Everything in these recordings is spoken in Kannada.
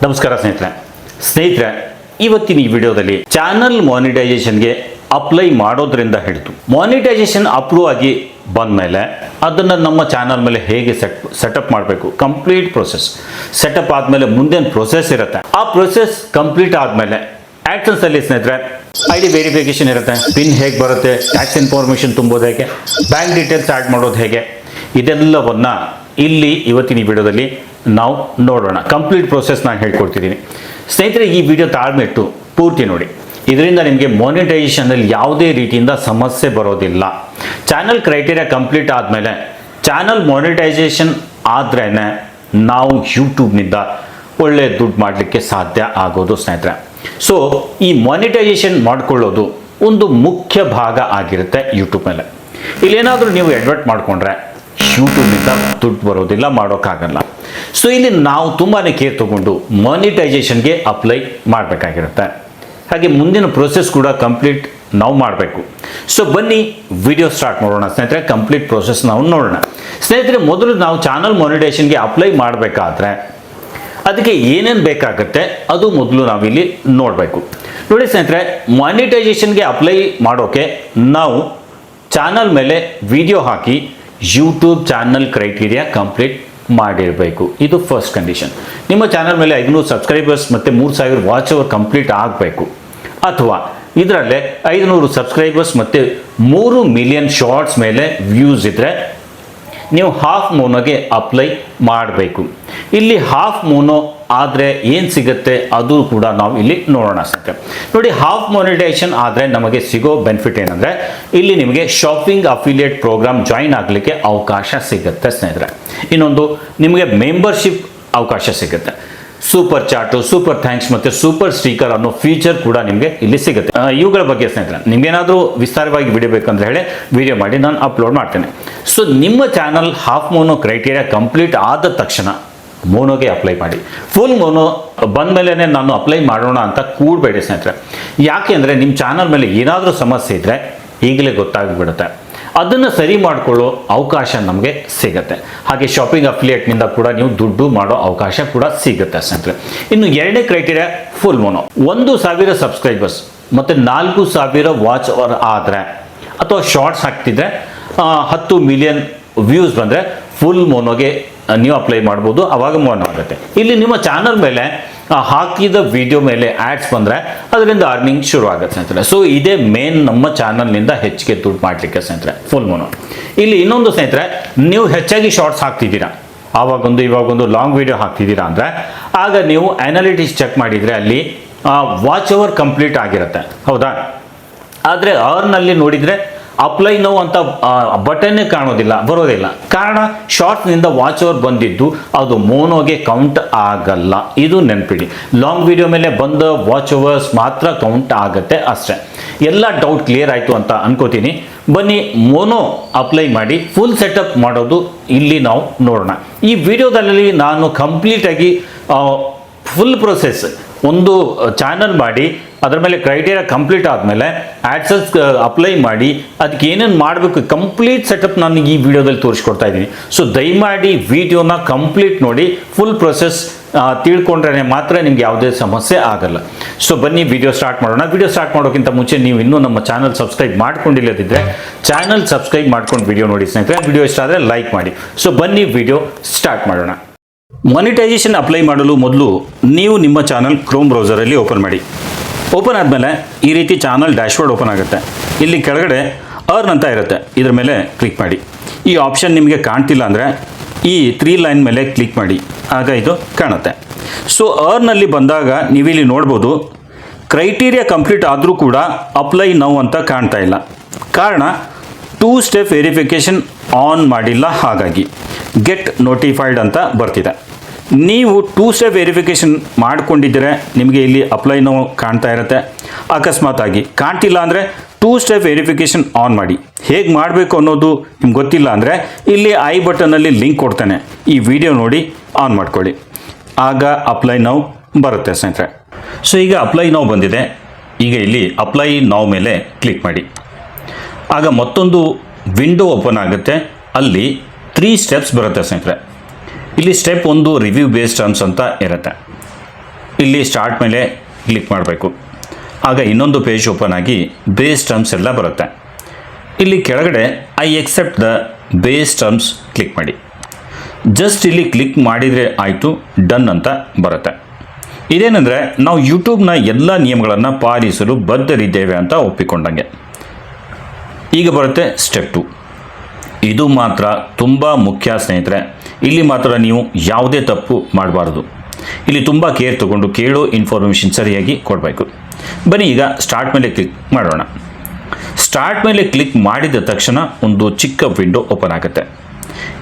ನಮಸ್ಕಾರ ಸ್ನೇಹಿತರೆ ಇವತ್ತಿನ ಈ ವಿಡಿಯೋದಲ್ಲಿ ಚಾನಲ್ ಮಾನಿಟೈಸೇಷನ್ಗೆ ಅಪ್ಲೈ ಮಾಡೋದ್ರಿಂದ ಹಿಡಿದು ಮಾನಿಟೈಸೇಷನ್ ಅಪ್ರೂವ್ ಆಗಿ ಬಂದಮೇಲೆ ಅದನ್ನು ನಮ್ಮ ಚಾನಲ್ ಮೇಲೆ ಹೇಗೆ ಸೆಟಪ್ ಮಾಡಬೇಕು, ಕಂಪ್ಲೀಟ್ ಪ್ರೊಸೆಸ್ ಸೆಟಪ್ ಆದಮೇಲೆ ಮುಂದೇನು ಪ್ರೊಸೆಸ್ ಇರುತ್ತೆ, ಆ ಪ್ರೊಸೆಸ್ ಕಂಪ್ಲೀಟ್ ಆದಮೇಲೆ ಆ್ಯಕ್ಷನ್ಸ್ ಅಲ್ಲಿ ಸ್ನೇಹಿತರೆ ID ವೆರಿಫಿಕೇಶನ್ ಇರುತ್ತೆ, ಪಿನ್ ಹೇಗೆ ಬರುತ್ತೆ, ಟ್ಯಾಕ್ಸ್ ಇನ್ಫಾರ್ಮೇಷನ್ ತುಂಬೋದು ಹೇಗೆ, ಬ್ಯಾಂಕ್ ಡೀಟೇಲ್ಸ್ ಆ್ಯಡ್ ಮಾಡೋದು ಹೇಗೆ, ಇದೆಲ್ಲವನ್ನು ಇಲ್ಲಿ ಇವತ್ತಿನ ಈ ವಿಡಿಯೋದಲ್ಲಿ ನಾವು ನೋಡೋಣ. ಕಂಪ್ಲೀಟ್ ಪ್ರೊಸೆಸ್ ನಾನು ಹೇಳ್ಕೊಡ್ತಿದ್ದೀನಿ ಸ್ನೇಹಿತರೆ. ಈ ವಿಡಿಯೋ ತಾಳ್ಮೆಟ್ಟು ಪೂರ್ತಿ ನೋಡಿ, ಇದರಿಂದ ನಿಮಗೆ ಮಾನಿಟೈಸೇಷನಲ್ಲಿ ಯಾವುದೇ ರೀತಿಯಿಂದ ಸಮಸ್ಯೆ ಬರೋದಿಲ್ಲ. ಚಾನಲ್ ಕ್ರೈಟೀರಿಯಾ ಕಂಪ್ಲೀಟ್ ಆದಮೇಲೆ ಚಾನಲ್ ಮಾನಿಟೈಸೇಷನ್ ಆದ್ರೇ ನಾವು ಯೂಟ್ಯೂಬ್ನಿಂದ ಒಳ್ಳೆ ದುಡ್ಡು ಮಾಡಲಿಕ್ಕೆ ಸಾಧ್ಯ ಆಗೋದು ಸ್ನೇಹಿತರೆ. ಸೊ ಈ ಮಾನಿಟೈಸೇಷನ್ ಮಾಡ್ಕೊಳ್ಳೋದು ಒಂದು ಮುಖ್ಯ ಭಾಗ ಆಗಿರುತ್ತೆ ಯೂಟ್ಯೂಬ್ ಮೇಲೆ. ಇಲ್ಲೇನಾದರೂ ನೀವು ಅಡ್ವರ್ಟ್ ಮಾಡಿಕೊಂಡ್ರೆ ಯೂಟ್ಯೂಬ್ನಿಂದ ದುಡ್ಡು ಬರೋದಿಲ್ಲ, ಮಾಡೋಕ್ಕಾಗಲ್ಲ. ಸೊ ಇಲ್ಲಿ ನಾವು ತುಂಬಾ ಕೇರ್ ತಗೊಂಡು ಮಾನಿಟೈಸೇಷನ್ಗೆ ಅಪ್ಲೈ ಮಾಡಬೇಕಾಗಿರುತ್ತೆ. ಹಾಗೆ ಮುಂದಿನ ಪ್ರೊಸೆಸ್ ಕೂಡ ಕಂಪ್ಲೀಟ್ ನಾವು ಮಾಡಬೇಕು. ಸೊ ಬನ್ನಿ ವಿಡಿಯೋ ಸ್ಟಾರ್ಟ್ ಮಾಡೋಣ ಸ್ನೇಹಿತರೆ. ಕಂಪ್ಲೀಟ್ ಪ್ರೊಸೆಸ್ ನಾವು ನೋಡೋಣ ಸ್ನೇಹಿತರೆ. ಮೊದಲು ನಾವು ಚಾನಲ್ ಮಾನಿಟೈಸೇಷನ್ಗೆ ಅಪ್ಲೈ ಮಾಡಬೇಕಾದ್ರೆ ಅದಕ್ಕೆ ಏನೇನು ಬೇಕಾಗುತ್ತೆ ಅದು ಮೊದಲು ನಾವಿಲ್ಲಿ ನೋಡಬೇಕು. ನೋಡಿ ಸ್ನೇಹಿತರೆ, ಮಾನಿಟೈಸೇಷನ್ಗೆ ಅಪ್ಲೈ ಮಾಡೋಕ್ಕೆ ನಾವು ಚಾನಲ್ ಮೇಲೆ ವಿಡಿಯೋ ಹಾಕಿ ಯೂಟ್ಯೂಬ್ ಚಾನಲ್ ಕ್ರೈಟೀರಿಯಾ ಕಂಪ್ಲೀಟ್ ಮಾಡಿರಬೇಕು. ಇದು ಫಸ್ಟ್ ಕಂಡೀಷನ್. ನಿಮ್ಮ ಚಾನಲ್ ಮೇಲೆ 500 ಸಬ್ಸ್ಕ್ರೈಬರ್ಸ್ ಮತ್ತು 3000 ವಾಚ್ ಅವರ್ ಕಂಪ್ಲೀಟ್ ಆಗಬೇಕು. ಅಥವಾ ಇದರಲ್ಲೇ 500 ಸಬ್ಸ್ಕ್ರೈಬರ್ಸ್ ಮತ್ತು 3 ಮಿಲಿಯನ್ ಶಾರ್ಟ್ಸ್ ಮೇಲೆ ವ್ಯೂಸ್ ಇದ್ದರೆ ನೀವು ಹಾಫ್ ಮೋನೋಗೆ ಅಪ್ಲೈ ಮಾಡಬೇಕು. ಇಲ್ಲಿ ಹಾಫ್ ಮೋನೋ ಆದರೆ ಏನು ಸಿಗುತ್ತೆ ಅದು ಕೂಡ ನಾವು ಇಲ್ಲಿ ನೋಡೋಣ ಸ್ನೇಹಿತರೆ. ನೋಡಿ, ಹಾಫ್ ಮಾನಿಟೈಸೇಷನ್ ಆದರೆ ನಮಗೆ ಸಿಗೋ ಬೆನಿಫಿಟ್ ಏನಂದರೆ ಇಲ್ಲಿ ನಿಮಗೆ ಶಾಪಿಂಗ್ ಅಫಿಲಿಯೇಟ್ ಪ್ರೋಗ್ರಾಮ್ ಜಾಯಿನ್ ಆಗಲಿಕ್ಕೆ ಅವಕಾಶ ಸಿಗುತ್ತೆ ಸ್ನೇಹಿತರೆ. ಇನ್ನೊಂದು ನಿಮಗೆ ಮೆಂಬರ್ಶಿಪ್ ಅವಕಾಶ ಸಿಗುತ್ತೆ. ಸೂಪರ್ ಚಾಟು, ಸೂಪರ್ ಥ್ಯಾಂಕ್ಸ್ ಮತ್ತು ಸೂಪರ್ ಸ್ಟಿಕರ್ ಅನ್ನೋ ಫೀಚರ್ ಕೂಡ ನಿಮಗೆ ಇಲ್ಲಿ ಸಿಗುತ್ತೆ. ಇವುಗಳ ಬಗ್ಗೆ ಸ್ನೇಹಿತರೆ ನಿಮಗೇನಾದರೂ ವಿಸ್ತಾರವಾಗಿ ವಿಡಿಯೋ ಬೇಕಂದ್ರೆ ಹೇಳಿ ವಿಡಿಯೋ ಮಾಡಿ ನಾನು ಅಪ್ಲೋಡ್ ಮಾಡ್ತೇನೆ. ಸೊ ನಿಮ್ಮ channel half mono criteria complete ಆದ ತಕ್ಷಣ ಮೋನೋಗೆ ಅಪ್ಲೈ ಮಾಡಿ. ಫುಲ್ ಮೋನೋ ಬಂದ ಮೇಲೆ ನಾನು ಅಪ್ಲೈ ಮಾಡೋಣ ಅಂತ ಕೂಡಬೇಡಿ ಸ್ನೇಹಿತರೆ. ಯಾಕೆ ಅಂದರೆ ನಿಮ್ಮ ಚಾನಲ್ ಮೇಲೆ ಏನಾದರೂ ಸಮಸ್ಯೆ ಇದ್ದರೆ ಈಗಲೇ ಗೊತ್ತಾಗಿಬಿಡುತ್ತೆ. ಅದನ್ನು ಸರಿ ಮಾಡಿಕೊಳ್ಳೋ ಅವಕಾಶ ನಮಗೆ ಸಿಗುತ್ತೆ. ಹಾಗೆ ಶಾಪಿಂಗ್ ಅಫಿಲಿಯೇಟ್ನಿಂದ ಕೂಡ ನೀವು ದುಡ್ಡು ಮಾಡೋ ಅವಕಾಶ ಕೂಡ ಸಿಗುತ್ತೆ ಸ್ನೇಹಿತರೆ. ಇನ್ನು ಎರಡನೇ ಕ್ರೈಟೀರಿಯಾ ಫುಲ್ ಮೋನೋ. 1000 ಸಬ್ಸ್ಕ್ರೈಬರ್ಸ್ ಮತ್ತು 4000 ವಾಚ್ ಅವರ್ ಆದರೆ ಅಥವಾ ಶಾರ್ಟ್ಸ್ ಹಾಕ್ತಿದ್ರೆ 10 ಮಿಲಿಯನ್ ವ್ಯೂಸ್ ಬಂದರೆ ಫುಲ್ ಮೋನೋಗೆ ನೀವು ಅಪ್ಲೈ ಮಾಡ್ಬೋದು. ಆವಾಗ ಮೋನೋ ಆಗುತ್ತೆ. ಇಲ್ಲಿ ನಿಮ್ಮ ಚಾನಲ್ ಮೇಲೆ ಹಾಕಿದ ವಿಡಿಯೋ ಮೇಲೆ ಆ್ಯಡ್ಸ್ ಬಂದರೆ ಅದರಿಂದ ಅರ್ನಿಂಗ್ ಶುರು ಆಗುತ್ತೆ ಸ್ನೇಹಿತರೆ. ಸೊ ಇದೇ ಮೇನ್ ನಮ್ಮ ಚಾನಲ್ನಿಂದ ಹೆಚ್ಚಿಗೆ ದುಡ್ಡು ಮಾಡಲಿಕ್ಕೆ ಸ್ನೇಹಿತರೆ ಫುಲ್ ಮೋನೋ. ಇಲ್ಲಿ ಇನ್ನೊಂದು ಸ್ನೇಹಿತರೆ, ನೀವು ಹೆಚ್ಚಾಗಿ ಶಾರ್ಟ್ಸ್ ಹಾಕ್ತಿದ್ದೀರಾ, ಆವಾಗೊಂದು ಇವಾಗೊಂದು ಲಾಂಗ್ ವಿಡಿಯೋ ಹಾಕ್ತಿದ್ದೀರಾ ಅಂದರೆ ಆಗ ನೀವು ಅನಾಲಿಟಿಕ್ಸ್ ಚೆಕ್ ಮಾಡಿದರೆ ಅಲ್ಲಿ ವಾಚ್ ಅವರ್ ಕಂಪ್ಲೀಟ್ ಆಗಿರುತ್ತೆ, ಹೌದಾ? ಆದರೆ ಅರ್ನಲ್ಲಿ ನೋಡಿದರೆ ಅಪ್ಲೈ ನೋ ಅಂತ ಬಟನ್ನೇ ಬರೋದಿಲ್ಲ. ಕಾರಣ ಶಾರ್ಟ್ಸ್ನಿಂದ ವಾಚ್ ಅವರ್ ಬಂದಿದ್ದು ಅದು ಮೋನೋಗೆ ಕೌಂಟ್ ಆಗಲ್ಲ. ಇದು ನೆನಪಿಡಿ. ಲಾಂಗ್ ವಿಡಿಯೋ ಮೇಲೆ ಬಂದ ವಾಚ್ ಅವರ್ಸ್ ಮಾತ್ರ ಕೌಂಟ್ ಆಗುತ್ತೆ ಅಷ್ಟೇ. ಎಲ್ಲ ಡೌಟ್ ಕ್ಲಿಯರ್ ಆಯಿತು ಅಂತ ಅನ್ಕೋತೀನಿ. ಬನ್ನಿ ಮೋನೋ ಅಪ್ಲೈ ಮಾಡಿ ಫುಲ್ ಸೆಟಪ್ ಮಾಡೋದು ಇಲ್ಲಿ ನಾವು ನೋಡೋಣ. ಈ ವಿಡಿಯೋದಲ್ಲಿ ನಾನು ಕಂಪ್ಲೀಟಾಗಿ ಫುಲ್ ಪ್ರೊಸೆಸ್ ಒಂದು ಚಾನಲ್ ಮಾಡಿ ಅದರ ಮೇಲೆ ಕ್ರೈಟೀರಿಯಾ ಕಂಪ್ಲೀಟ್ ಆದಮೇಲೆ ಆ್ಯಡ್ಸನ್ಸ್ ಅಪ್ಲೈ ಮಾಡಿ ಅದಕ್ಕೆ ಏನೇನು ಮಾಡಬೇಕು ಕಂಪ್ಲೀಟ್ ಸೆಟಪ್ ನಾನು ಈ ವಿಡಿಯೋದಲ್ಲಿ ತೋರಿಸ್ಕೊಡ್ತಾ ಇದ್ದೀನಿ. ಸೊ ದಯಮಾಡಿ ವಿಡಿಯೋನ ಕಂಪ್ಲೀಟ್ ನೋಡಿ, ಫುಲ್ ಪ್ರೊಸೆಸ್ ತಿಳ್ಕೊಂಡ್ರೆ ಮಾತ್ರ ನಿಮ್ಗೆ ಯಾವುದೇ ಸಮಸ್ಯೆ ಆಗಲ್ಲ. ಸೊ ಬನ್ನಿ ವಿಡಿಯೋ ಸ್ಟಾರ್ಟ್ ಮಾಡೋಣ. ವಿಡಿಯೋ ಸ್ಟಾರ್ಟ್ ಮಾಡೋಕ್ಕಿಂತ ಮುಂಚೆ ನೀವು ಇನ್ನೂ ನಮ್ಮ ಚಾನಲ್ ಸಬ್ಸ್ಕ್ರೈಬ್ ಮಾಡ್ಕೊಂಡಿಲ್ಲದಿದ್ದರೆ ಚಾನಲ್ ಸಬ್ಸ್ಕ್ರೈಬ್ ಮಾಡ್ಕೊಂಡು ವಿಡಿಯೋ ನೋಡಿ ಸ್ನೇಹಿತರೆ. ವಿಡಿಯೋ ಇಷ್ಟ ಆದರೆ ಲೈಕ್ ಮಾಡಿ. ಸೊ ಬನ್ನಿ ವಿಡಿಯೋ ಸ್ಟಾರ್ಟ್ ಮಾಡೋಣ. ಮಾನಿಟೈಸೇಷನ್ ಅಪ್ಲೈ ಮಾಡಲು ಮೊದಲು ನೀವು ನಿಮ್ಮ ಚಾನಲ್ ಕ್ರೋಮ್ ಬ್ರೌಸರಲ್ಲಿ ಓಪನ್ ಮಾಡಿ. ಓಪನ್ ಆದಮೇಲೆ ಈ ರೀತಿ ಚಾನಲ್ ಡ್ಯಾಶ್ಬೋರ್ಡ್ ಓಪನ್ ಆಗುತ್ತೆ. ಇಲ್ಲಿ ಕೆಳಗಡೆ ಅರ್ನ್ ಅಂತ ಇರುತ್ತೆ, ಇದ್ರ ಮೇಲೆ ಕ್ಲಿಕ್ ಮಾಡಿ. ಈ ಆಪ್ಷನ್ ನಿಮಗೆ ಕಾಣ್ತಿಲ್ಲ ಅಂದರೆ ಈ 3 ಲೈನ್ ಮೇಲೆ ಕ್ಲಿಕ್ ಮಾಡಿ, ಆಗ ಇದು ಕಾಣುತ್ತೆ. ಸೊ ಅರ್ನಲ್ಲಿ ಬಂದಾಗ ನೀವಿಲ್ಲಿ ನೋಡ್ಬೋದು ಕ್ರೈಟೀರಿಯಾ ಕಂಪ್ಲೀಟ್ ಆದರೂ ಕೂಡ ಅಪ್ಲೈ ನೌ ಅಂತ ಕಾಣ್ತಾ ಇಲ್ಲ. ಕಾರಣ 2 ಸ್ಟೆಪ್ ವೆರಿಫಿಕೇಷನ್ ಆನ್ ಮಾಡಿಲ್ಲ, ಹಾಗಾಗಿ ಗೆಟ್ ನೋಟಿಫೈಡ್ ಅಂತ ಬರ್ತಿದೆ. ನೀವು 2 ಸ್ಟೆಪ್ ವೆರಿಫಿಕೇಷನ್ ಮಾಡ್ಕೊಂಡಿದ್ದರೆ ನಿಮಗೆ ಇಲ್ಲಿ ಅಪ್ಲೈ ನೋ ಕಾಣ್ತಾ ಇರುತ್ತೆ. ಅಕಸ್ಮಾತಾಗಿ ಕಾಣ್ತಿಲ್ಲ ಅಂದರೆ 2 ಸ್ಟೆಪ್ ವೆರಿಫಿಕೇಷನ್ ಆನ್ ಮಾಡಿ. ಹೇಗೆ ಮಾಡಬೇಕು ಅನ್ನೋದು ನಿಮ್ಗೆ ಗೊತ್ತಿಲ್ಲ ಅಂದರೆ ಇಲ್ಲಿ ಐ ಬಟನಲ್ಲಿ ಲಿಂಕ್ ಕೊಡ್ತೇನೆ, ಈ ವಿಡಿಯೋ ನೋಡಿ ಆನ್ ಮಾಡ್ಕೊಳ್ಳಿ, ಆಗ ಅಪ್ಲೈ ನೌ ಬರುತ್ತೆ ಸ್ನೇಹಿತರೆ. ಸೊ ಈಗ ಅಪ್ಲೈ ನೌ ಬಂದಿದೆ. ಈಗ ಇಲ್ಲಿ ಅಪ್ಲೈ ನೌ ಮೇಲೆ ಕ್ಲಿಕ್ ಮಾಡಿ. ಆಗ ಮತ್ತೊಂದು ವಿಂಡೋ ಓಪನ್ ಆಗುತ್ತೆ. ಅಲ್ಲಿ 3 ಸ್ಟೆಪ್ಸ್ ಬರುತ್ತೆ ಸ್ನೇಹಿತರೆ. ಇಲ್ಲಿ ಸ್ಟೆಪ್ 1 ರಿವ್ಯೂ ಬೇಸ್ಡ್ ಟರ್ಮ್ಸ್ ಅಂತ ಇರುತ್ತೆ. ಇಲ್ಲಿ ಸ್ಟಾರ್ಟ್ ಮೇಲೆ ಕ್ಲಿಕ್ ಮಾಡಬೇಕು. ಆಗ ಇನ್ನೊಂದು ಪೇಜ್ ಓಪನ್ ಆಗಿ ಬೇಸ್ ಟರ್ಮ್ಸ್ ಎಲ್ಲ ಬರುತ್ತೆ. ಇಲ್ಲಿ ಕೆಳಗಡೆ I accept the base terms click ಮಾಡಿ. ಜಸ್ಟ್ ಇಲ್ಲಿ ಕ್ಲಿಕ್ ಮಾಡಿದರೆ ಆಯಿತು, ಡನ್ ಅಂತ ಬರುತ್ತೆ. ಇದೇನೆಂದರೆ ನಾವು ಯೂಟ್ಯೂಬ್ನ ಎಲ್ಲ ನಿಯಮಗಳನ್ನು ಪಾಲಿಸಲು ಬದ್ಧರಿದ್ದೇವೆ ಅಂತ ಒಪ್ಪಿಕೊಂಡಂಗೆ. ಈಗ ಬರುತ್ತೆ ಸ್ಟೆಪ್ 2. ಇದು ಮಾತ್ರ ತುಂಬ ಮುಖ್ಯ ಸ್ನೇಹಿತರೆ. ಇಲ್ಲಿ ಮಾತ್ರ ನೀವು ಯಾವುದೇ ತಪ್ಪು ಮಾಡಬಾರ್ದು. ಇಲ್ಲಿ ತುಂಬ ಕೇರ್ ತಗೊಂಡು ಕೇಳೋ ಇನ್ಫಾರ್ಮೇಷನ್ ಸರಿಯಾಗಿ ಕೊಡಬೇಕು. ಬನ್ನಿ ಈಗ ಸ್ಟಾರ್ಟ್ ಮೇಲೆ ಕ್ಲಿಕ್ ಮಾಡೋಣ. ಸ್ಟಾರ್ಟ್ ಮೇಲೆ ಕ್ಲಿಕ್ ಮಾಡಿದ ತಕ್ಷಣ ಒಂದು ಚಿಕ್ಕ ವಿಂಡೋ ಓಪನ್ ಆಗುತ್ತೆ.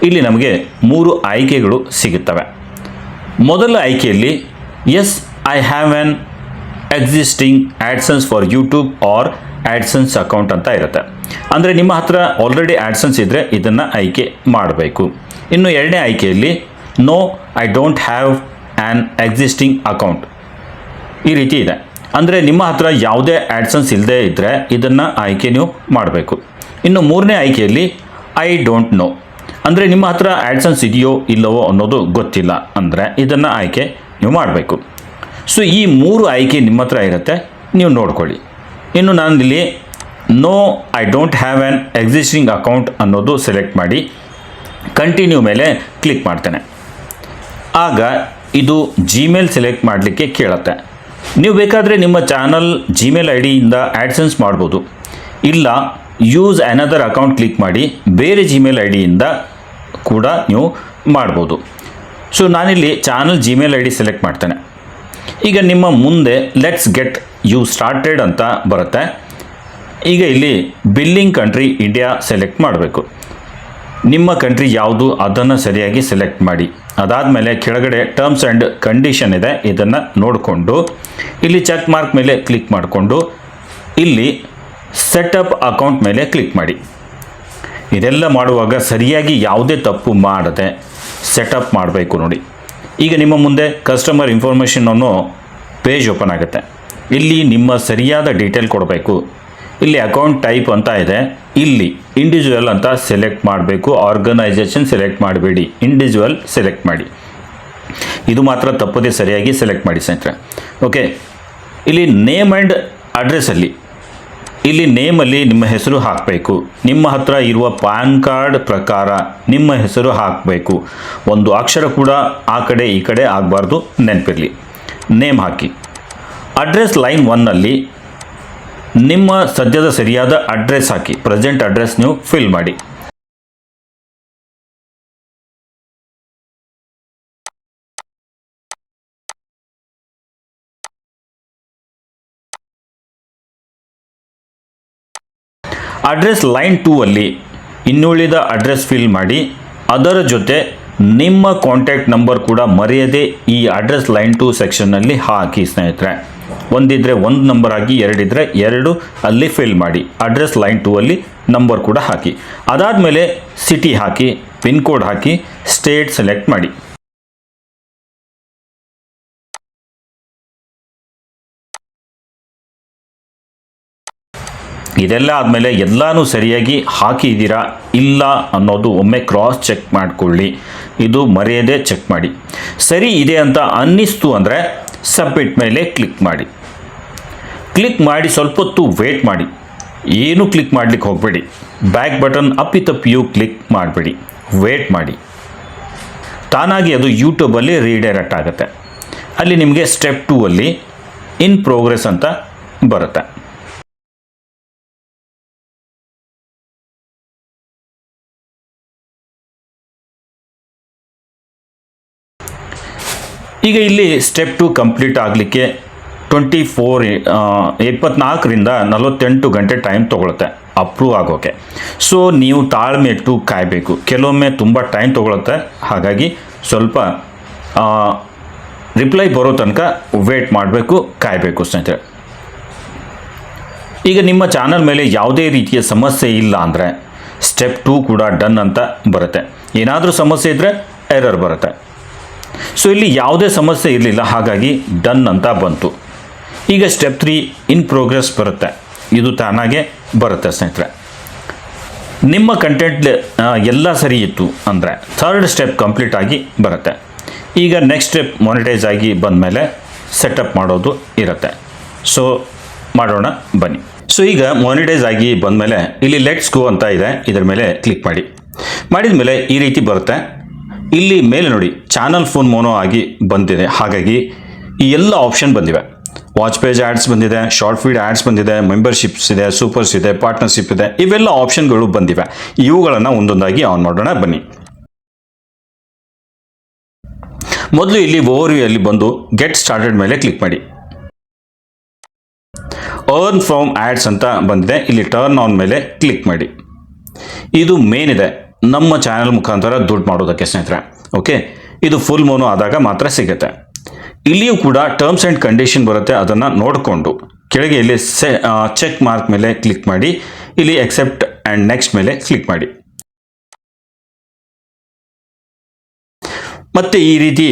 ಇಲ್ಲಿ ನಮಗೆ 3 ಆಯ್ಕೆಗಳು ಸಿಗುತ್ತವೆ. ಮೊದಲ ಆಯ್ಕೆಯಲ್ಲಿ yes I have an existing AdSense for YouTube or AdSense account ಅಂತ ಇರುತ್ತೆ. ಅಂದರೆ ನಿಮ್ಮ ಹತ್ರ ಆಲ್ರೆಡಿ ಆ್ಯಡ್ಸನ್ಸ್ ಇದ್ದರೆ ಇದನ್ನು ಆಯ್ಕೆ ಮಾಡಬೇಕು. ಇನ್ನು ಎರಡನೇ ಆಯ್ಕೆಯಲ್ಲಿ no I don't have an existing account ಈ ರೀತಿ ಇದೆ. ಅಂದರೆ ನಿಮ್ಮ ಹತ್ರ ಯಾವುದೇ ಆ್ಯಡ್ಸನ್ಸ್ ಇಲ್ಲದೆ ಇದ್ದರೆ ಇದನ್ನು ಆಯ್ಕೆ ನೀವು ಮಾಡಬೇಕು. ಇನ್ನು ಮೂರನೇ ಆಯ್ಕೆಯಲ್ಲಿ ಐ ಡೋಂಟ್ ನೋ, ಅಂದರೆ ನಿಮ್ಮ ಹತ್ರ ಆ್ಯಡ್ಸನ್ಸ್ ಇದೆಯೋ ಇಲ್ಲವೋ ಅನ್ನೋದು ಗೊತ್ತಿಲ್ಲ, ಅಂದರೆ ಇದನ್ನು ಆಯ್ಕೆ ನೀವು ಮಾಡಬೇಕು. ಸೊ ಈ 3 ಆಯ್ಕೆ ನಿಮ್ಮ ಹತ್ರ ಇರುತ್ತೆ, ನೀವು ನೋಡ್ಕೊಳ್ಳಿ. ಇನ್ನು ನಾನು ಇಲ್ಲಿ no I don't have an existing account ಅನ್ನೋದು ಸೆಲೆಕ್ಟ್ ಮಾಡಿ ಕಂಟಿನ್ಯೂ ಮೇಲೆ ಕ್ಲಿಕ್ ಮಾಡ್ತೇನೆ. ಆಗ ಇದು ಜಿಮೇಲ್ ಸೆಲೆಕ್ಟ್ ಮಾಡಲಿಕ್ಕೆ ಕೇಳುತ್ತೆ. ನೀವು ಬೇಕಾದರೆ ನಿಮ್ಮ ಚಾನಲ್ ಜಿಮೇಲ್ ಐ ಡಿಯಿಂದ ಆ್ಯಡ್ಸೆನ್ಸ್ ಮಾಡ್ಬೋದು. ಇಲ್ಲ ಯೂಸ್ ಅನದರ್ ಅಕೌಂಟ್ ಕ್ಲಿಕ್ ಮಾಡಿ ಬೇರೆ ಜಿಮೇಲ್ ಐ ಡಿಯಿಂದ ಕೂಡ ನೀವು ಮಾಡ್ಬೋದು. ಸೊ ನಾನಿಲ್ಲಿ channel Gmail I D select ಮಾಡ್ತೇನೆ. ಈಗ ನಿಮ್ಮ ಮುಂದೆ ಲೆಟ್ಸ್ ಗೆಟ್ ಯು ಸ್ಟಾರ್ಟೆಡ್ ಅಂತ ಬರುತ್ತೆ. ಈಗ ಇಲ್ಲಿ ಬಿಲ್ಲಿಂಗ್ ಕಂಟ್ರಿ ಇಂಡಿಯಾ ಸೆಲೆಕ್ಟ್ ಮಾಡಬೇಕು. ನಿಮ್ಮ ಕಂಟ್ರಿ ಯಾವುದು ಅದನ್ನು ಸರಿಯಾಗಿ ಸೆಲೆಕ್ಟ್ ಮಾಡಿ. ಅದಾದಮೇಲೆ ಕೆಳಗಡೆ ಟರ್ಮ್ಸ್ ಆ್ಯಂಡ್ ಕಂಡೀಷನ್ ಇದೆ, ಇದನ್ನು ನೋಡಿಕೊಂಡು ಇಲ್ಲಿ ಚೆಕ್ ಮಾರ್ಕ್ ಮೇಲೆ ಕ್ಲಿಕ್ ಮಾಡಿಕೊಂಡು ಇಲ್ಲಿ ಸೆಟಪ್ ಅಕೌಂಟ್ ಮೇಲೆ ಕ್ಲಿಕ್ ಮಾಡಿ. ಇದೆಲ್ಲ ಮಾಡುವಾಗ ಸರಿಯಾಗಿ ಯಾವುದೇ ತಪ್ಪು ಮಾಡದೆ ಸೆಟಪ್ ಮಾಡಬೇಕು ನೋಡಿ. ಈಗ ನಿಮ್ಮ ಮುಂದೆ ಕಸ್ಟಮರ್ ಇನ್ಫಾರ್ಮೇಷನ್ ಅನ್ನೋ ಪೇಜ್ ಓಪನ್ ಆಗುತ್ತೆ. ಇಲ್ಲಿ ನಿಮ್ಮ ಸರಿಯಾದ ಡೀಟೇಲ್ ಕೊಡಬೇಕು. ಇಲ್ಲಿ ಅಕೌಂಟ್ ಟೈಪ್ ಅಂತ ಇದೆ, ಇಲ್ಲಿ ಇಂಡಿವಿಜುವಲ್ ಅಂತ ಸೆಲೆಕ್ಟ್ ಮಾಡಬೇಕು. ಆರ್ಗನೈಸೇಷನ್ ಸೆಲೆಕ್ಟ್ ಮಾಡಬೇಡಿ, ಇಂಡಿವಿಜುವಲ್ ಸೆಲೆಕ್ಟ್ ಮಾಡಿ. ಇದು ಮಾತ್ರ ತಪ್ಪದೆ ಸರಿಯಾಗಿ ಸೆಲೆಕ್ಟ್ ಮಾಡಿ ಸ್ನೇಹಿತರೆ. ಓಕೆ, ಇಲ್ಲಿ ನೇಮ್ ಆ್ಯಂಡ್ ಅಡ್ರೆಸ್ಸಲ್ಲಿ ಇಲ್ಲಿ ನೇಮಲ್ಲಿ ನಿಮ್ಮ ಹೆಸರು ಹಾಕಬೇಕು. ನಿಮ್ಮ ಹತ್ರ ಇರುವ ಪಾನ್ ಕಾರ್ಡ್ ಪ್ರಕಾರ ನಿಮ್ಮ ಹೆಸರು ಹಾಕಬೇಕು. ಒಂದು ಅಕ್ಷರ ಕೂಡ ಆ ಕಡೆ ಈ ಕಡೆ ಆಗಬಾರ್ದು, ನೆನಪಿರಲಿ. ನೇಮ್ ಹಾಕಿ. ಅಡ್ರೆಸ್ ಲೈನ್ 1ನಲ್ಲಿ ನಿಮ್ಮ ಸದ್ಯದ ಸರಿಯಾದ ಅಡ್ರೆಸ್ ಹಾಕಿ. ಪ್ರೆಸೆಂಟ್ ಅಡ್ರೆಸ್ ನೀವು ಫಿಲ್ ಮಾಡಿ. ಅಡ್ರೆಸ್ ಲೈನ್ 2ಅಲ್ಲಿ ಇನ್ನುಳಿದ ಅಡ್ರೆಸ್ ಫಿಲ್ ಮಾಡಿ. ಅದರ ಜೊತೆ ನಿಮ್ಮ ಕಾಂಟ್ಯಾಕ್ಟ್ ನಂಬರ್ ಕೂಡ ಮರೆಯದೆ ಈ ಅಡ್ರೆಸ್ ಲೈನ್ 2 ಸೆಕ್ಷನ್ನಲ್ಲಿ ಹಾಕಿ ಸ್ನೇಹಿತರೆ. ಒಂದಿದ್ರೆ 1 ನಂಬರ್ ಆಗಿ, 2 ಇದ್ದರೆ 2 ಅಲ್ಲಿ ಫಿಲ್ ಮಾಡಿ. ಅಡ್ರೆಸ್ ಲೈನ್ 2ಅಲ್ಲಿ ನಂಬರ್ ಕೂಡ ಹಾಕಿ. ಅದಾದಮೇಲೆ ಸಿಟಿ ಹಾಕಿ, ಪಿನ್ ಕೋಡ್ ಹಾಕಿ, ಸ್ಟೇಟ್ ಸೆಲೆಕ್ಟ್ ಮಾಡಿ. ಇದೆಲ್ಲ ಆದಮೇಲೆ ಎಲ್ಲನೂ ಸರಿಯಾಗಿ ಹಾಕಿದ್ದೀರಾ ಇಲ್ಲ ಅನ್ನೋದು ಒಮ್ಮೆ ಕ್ರಾಸ್ ಚೆಕ್ ಮಾಡಿಕೊಳ್ಳಿ. ಇದು ಮರೆಯದೆ ಚೆಕ್ ಮಾಡಿ. ಸರಿ ಇದೆ ಅಂತ ಅನ್ನಿಸ್ತು ಅಂದರೆ ಸಬ್ಮಿಟ್ ಮೇಲೆ ಕ್ಲಿಕ್ ಮಾಡಿ. ಕ್ಲಿಕ್ ಮಾಡಿ ಸ್ವಲ್ಪ ಹೊತ್ತು ವೇಟ್ ಮಾಡಿ. ಏನು ಕ್ಲಿಕ್ ಮಾಡಲಿಕ್ಕೆ ಹೋಗಬೇಡಿ. ಬ್ಯಾಕ್ ಬಟನ್ ಅಪ್ಪಿತಪ್ಪಿಯೂ ಕ್ಲಿಕ್ ಮಾಡಬೇಡಿ, ವೇಟ್ ಮಾಡಿ. ತಾನಾಗಿ ಅದು ಯೂಟ್ಯೂಬಲ್ಲಿ ರೀಡೈರೆಕ್ಟ್ ಆಗುತ್ತೆ. ಅಲ್ಲಿ ನಿಮಗೆ ಸ್ಟೆಪ್ 2ಅಲ್ಲಿ ಇನ್ ಪ್ರೋಗ್ರೆಸ್ ಅಂತ ಬರುತ್ತೆ. ಈಗ ಇಲ್ಲಿ ಸ್ಟೆಪ್ 2 ಕಂಪ್ಲೀಟ್ ಆಗಲಿಕ್ಕೆ 24ರಿಂದ 48 ಗಂಟೆ ಟೈಮ್ ತೊಗೊಳುತ್ತೆ ಅಪ್ರೂವ್ ಆಗೋಕ್ಕೆ. ಸೊ ನೀವು ತಾಳ್ಮೆ ಇಟ್ಟು ಕಾಯಬೇಕು. ಕೆಲವೊಮ್ಮೆ ತುಂಬ ಟೈಮ್ ತೊಗೊಳುತ್ತೆ, ಹಾಗಾಗಿ ಸ್ವಲ್ಪ ರಿಪ್ಲೈ ಬರೋ ತನಕ ವೇಟ್ ಮಾಡಬೇಕು, ಕಾಯಬೇಕು ಸ್ನೇಹಿತರೆ. ಈಗ ನಿಮ್ಮ ಚಾನಲ್ ಮೇಲೆ ಯಾವುದೇ ರೀತಿಯ ಸಮಸ್ಯೆ ಇಲ್ಲ ಅಂದರೆ ಸ್ಟೆಪ್ 2 ಕೂಡ ಡನ್ ಅಂತ ಬರುತ್ತೆ. ಏನಾದರೂ ಸಮಸ್ಯೆ ಇದ್ದರೆ ಎರರ್ ಬರುತ್ತೆ. ಸೊ ಇಲ್ಲಿ ಯಾವುದೇ ಸಮಸ್ಯೆ ಇರಲಿಲ್ಲ, ಹಾಗಾಗಿ ಡನ್ ಅಂತ ಬಂತು. ಈಗ ಸ್ಟೆಪ್ 3 ಇನ್ ಪ್ರೋಗ್ರೆಸ್ ಬರುತ್ತೆ. ಇದು ತಾನಾಗೆ ಬರುತ್ತೆ ಸ್ನೇಹಿತರೆ. ನಿಮ್ಮ ಕಂಟೆಂಟ್ ಎಲ್ಲ ಸರಿ ಇತ್ತು ಅಂದರೆ 3rd ಸ್ಟೆಪ್ ಕಂಪ್ಲೀಟ್ ಆಗಿ ಬರುತ್ತೆ. ಈಗ ನೆಕ್ಸ್ಟ್ ಸ್ಟೆಪ್ ಮಾನಿಟೈಸ್ ಆಗಿ ಬಂದಮೇಲೆ ಸೆಟಪ್ ಮಾಡೋದು ಇರುತ್ತೆ. ಸೊ ಮಾಡೋಣ ಬನ್ನಿ. ಸೊ ಈಗ ಮಾನಿಟೈಸ್ ಆಗಿ ಬಂದಮೇಲೆ ಇಲ್ಲಿ ಲೆಟ್ಸ್ ಗೋ ಅಂತ ಇದೆ, ಇದರ ಮೇಲೆ ಕ್ಲಿಕ್ ಮಾಡಿದ ಮೇಲೆ ಈ ರೀತಿ ಬರುತ್ತೆ. ಇಲ್ಲಿ ಮೇಲೆ ನೋಡಿ ಚಾನಲ್ ಫೋನ್ ಮೋನೋ ಆಗಿ ಬಂದಿದೆ, ಹಾಗಾಗಿ ಈ ಎಲ್ಲ ಆಪ್ಷನ್ ಬಂದಿವೆ. ವಾಚ್ ಪೇಜ್ ಆ್ಯಡ್ಸ್ ಬಂದಿದೆ, ಶಾರ್ಟ್ ಫೀಡ್ ಆ್ಯಡ್ಸ್ ಬಂದಿದೆ, ಮೆಂಬರ್ಶಿಪ್ಸ್ ಇದೆ, ಸೂಪರ್ಸ್ ಇದೆ, ಪಾರ್ಟ್ನರ್ಶಿಪ್ ಇದೆ, ಇವೆಲ್ಲ ಆಪ್ಷನ್ಗಳು ಬಂದಿವೆ. ಇವುಗಳನ್ನು ಒಂದೊಂದಾಗಿ ಆನ್ ಮಾಡೋಣ ಬನ್ನಿ. ಮೊದಲು ಇಲ್ಲಿ ಓವರ್ವ್ಯೂ ಅಲ್ಲಿ ಬಂದು ಗೆಟ್ ಸ್ಟಾರ್ಟೆಡ್ ಮೇಲೆ ಕ್ಲಿಕ್ ಮಾಡಿ. ಅರ್ನ್ ಫ್ರಮ್ ಆ್ಯಡ್ಸ್ ಅಂತ ಬಂದಿದೆ, ಇಲ್ಲಿ ಟರ್ನ್ ಆನ್ ಮೇಲೆ ಕ್ಲಿಕ್ ಮಾಡಿ. ಇದು ಮೇನ್ ಇದೆ, ನಮ್ಮ ಚಾನಲ್ ಮುಖಾಂತರ ದುಡ್ಡು ಮಾಡೋದಕ್ಕೆ ಸ್ನೇಹಿತರೆ. ಓಕೆ, ಇದು ಫುಲ್ ಮೋನೋ ಆದಾಗ ಮಾತ್ರ ಸಿಗುತ್ತೆ. ಇಲ್ಲಿಯೂ ಕೂಡ ಟರ್ಮ್ಸ್ ಆ್ಯಂಡ್ ಕಂಡೀಷನ್ ಬರುತ್ತೆ, ಅದನ್ನು ನೋಡಿಕೊಂಡು ಕೆಳಗೆ ಇಲ್ಲಿ ಚೆಕ್ ಮಾರ್ಕ್ ಮೇಲೆ ಕ್ಲಿಕ್ ಮಾಡಿ, ಇಲ್ಲಿ ಎಕ್ಸೆಪ್ಟ್ ಆ್ಯಂಡ್ ನೆಕ್ಸ್ಟ್ ಮೇಲೆ ಕ್ಲಿಕ್ ಮಾಡಿ. ಮತ್ತೆ ಈ ರೀತಿ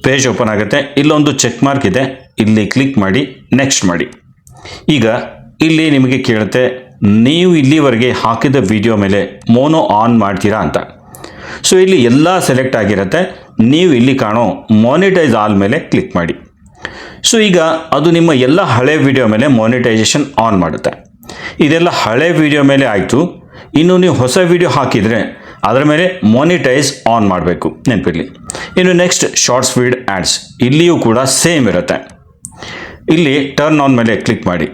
ಪೇಜ್ ಓಪನ್ ಆಗುತ್ತೆ. ಇಲ್ಲೊಂದು ಚೆಕ್ ಮಾರ್ಕ್ ಇದೆ, ಇಲ್ಲಿ ಕ್ಲಿಕ್ ಮಾಡಿ ನೆಕ್ಸ್ಟ್ ಮಾಡಿ. ಈಗ ಇಲ್ಲಿ ನಿಮಗೆ ಕೇಳುತ್ತೆ ನೀವು ಇಲ್ಲಿವರೆಗೆ ಹಾಕಿದ ವಿಡಿಯೋ ಮೇಲೆ ಮೋನೋ ಆನ್ ಮಾಡ್ತೀರಾ ಅಂತ. ಸೊ ಇಲ್ಲಿ ಎಲ್ಲ ಸೆಲೆಕ್ಟ್ ಆಗಿರುತ್ತೆ. ನೀವು ಇಲ್ಲಿ ಕಾಣೋ ಮಾನಿಟೈಸ್ ಆಲ್ ಮೇಲೆ ಕ್ಲಿಕ್ ಮಾಡಿ. ಸೊ ಈಗ ಅದು ನಿಮ್ಮ ಎಲ್ಲ ಹಳೆ ವಿಡಿಯೋ ಮೇಲೆ ಮಾನಿಟೈಸೇಷನ್ ಆನ್ ಮಾಡುತ್ತೆ. ಇದೆಲ್ಲ ಹಳೆ ವಿಡಿಯೋ ಮೇಲೆ ಆಯಿತು. ಇನ್ನು ನೀವು ಹೊಸ ವಿಡಿಯೋ ಹಾಕಿದರೆ ಅದರ ಮೇಲೆ ಮಾನಿಟೈಸ್ ಆನ್ ಮಾಡಬೇಕು, ನೆನಪಿರಲಿ. ಇನ್ನು ನೆಕ್ಸ್ಟ್ ಶಾರ್ಟ್ಸ್ ಫೀಡ್ ಆ್ಯಡ್ಸ್, ಇಲ್ಲಿಯೂ ಕೂಡ ಸೇಮ್ ಇರುತ್ತೆ. ಇಲ್ಲಿ ಟರ್ನ್ ಆನ್ ಮೇಲೆ ಕ್ಲಿಕ್ ಮಾಡಿ.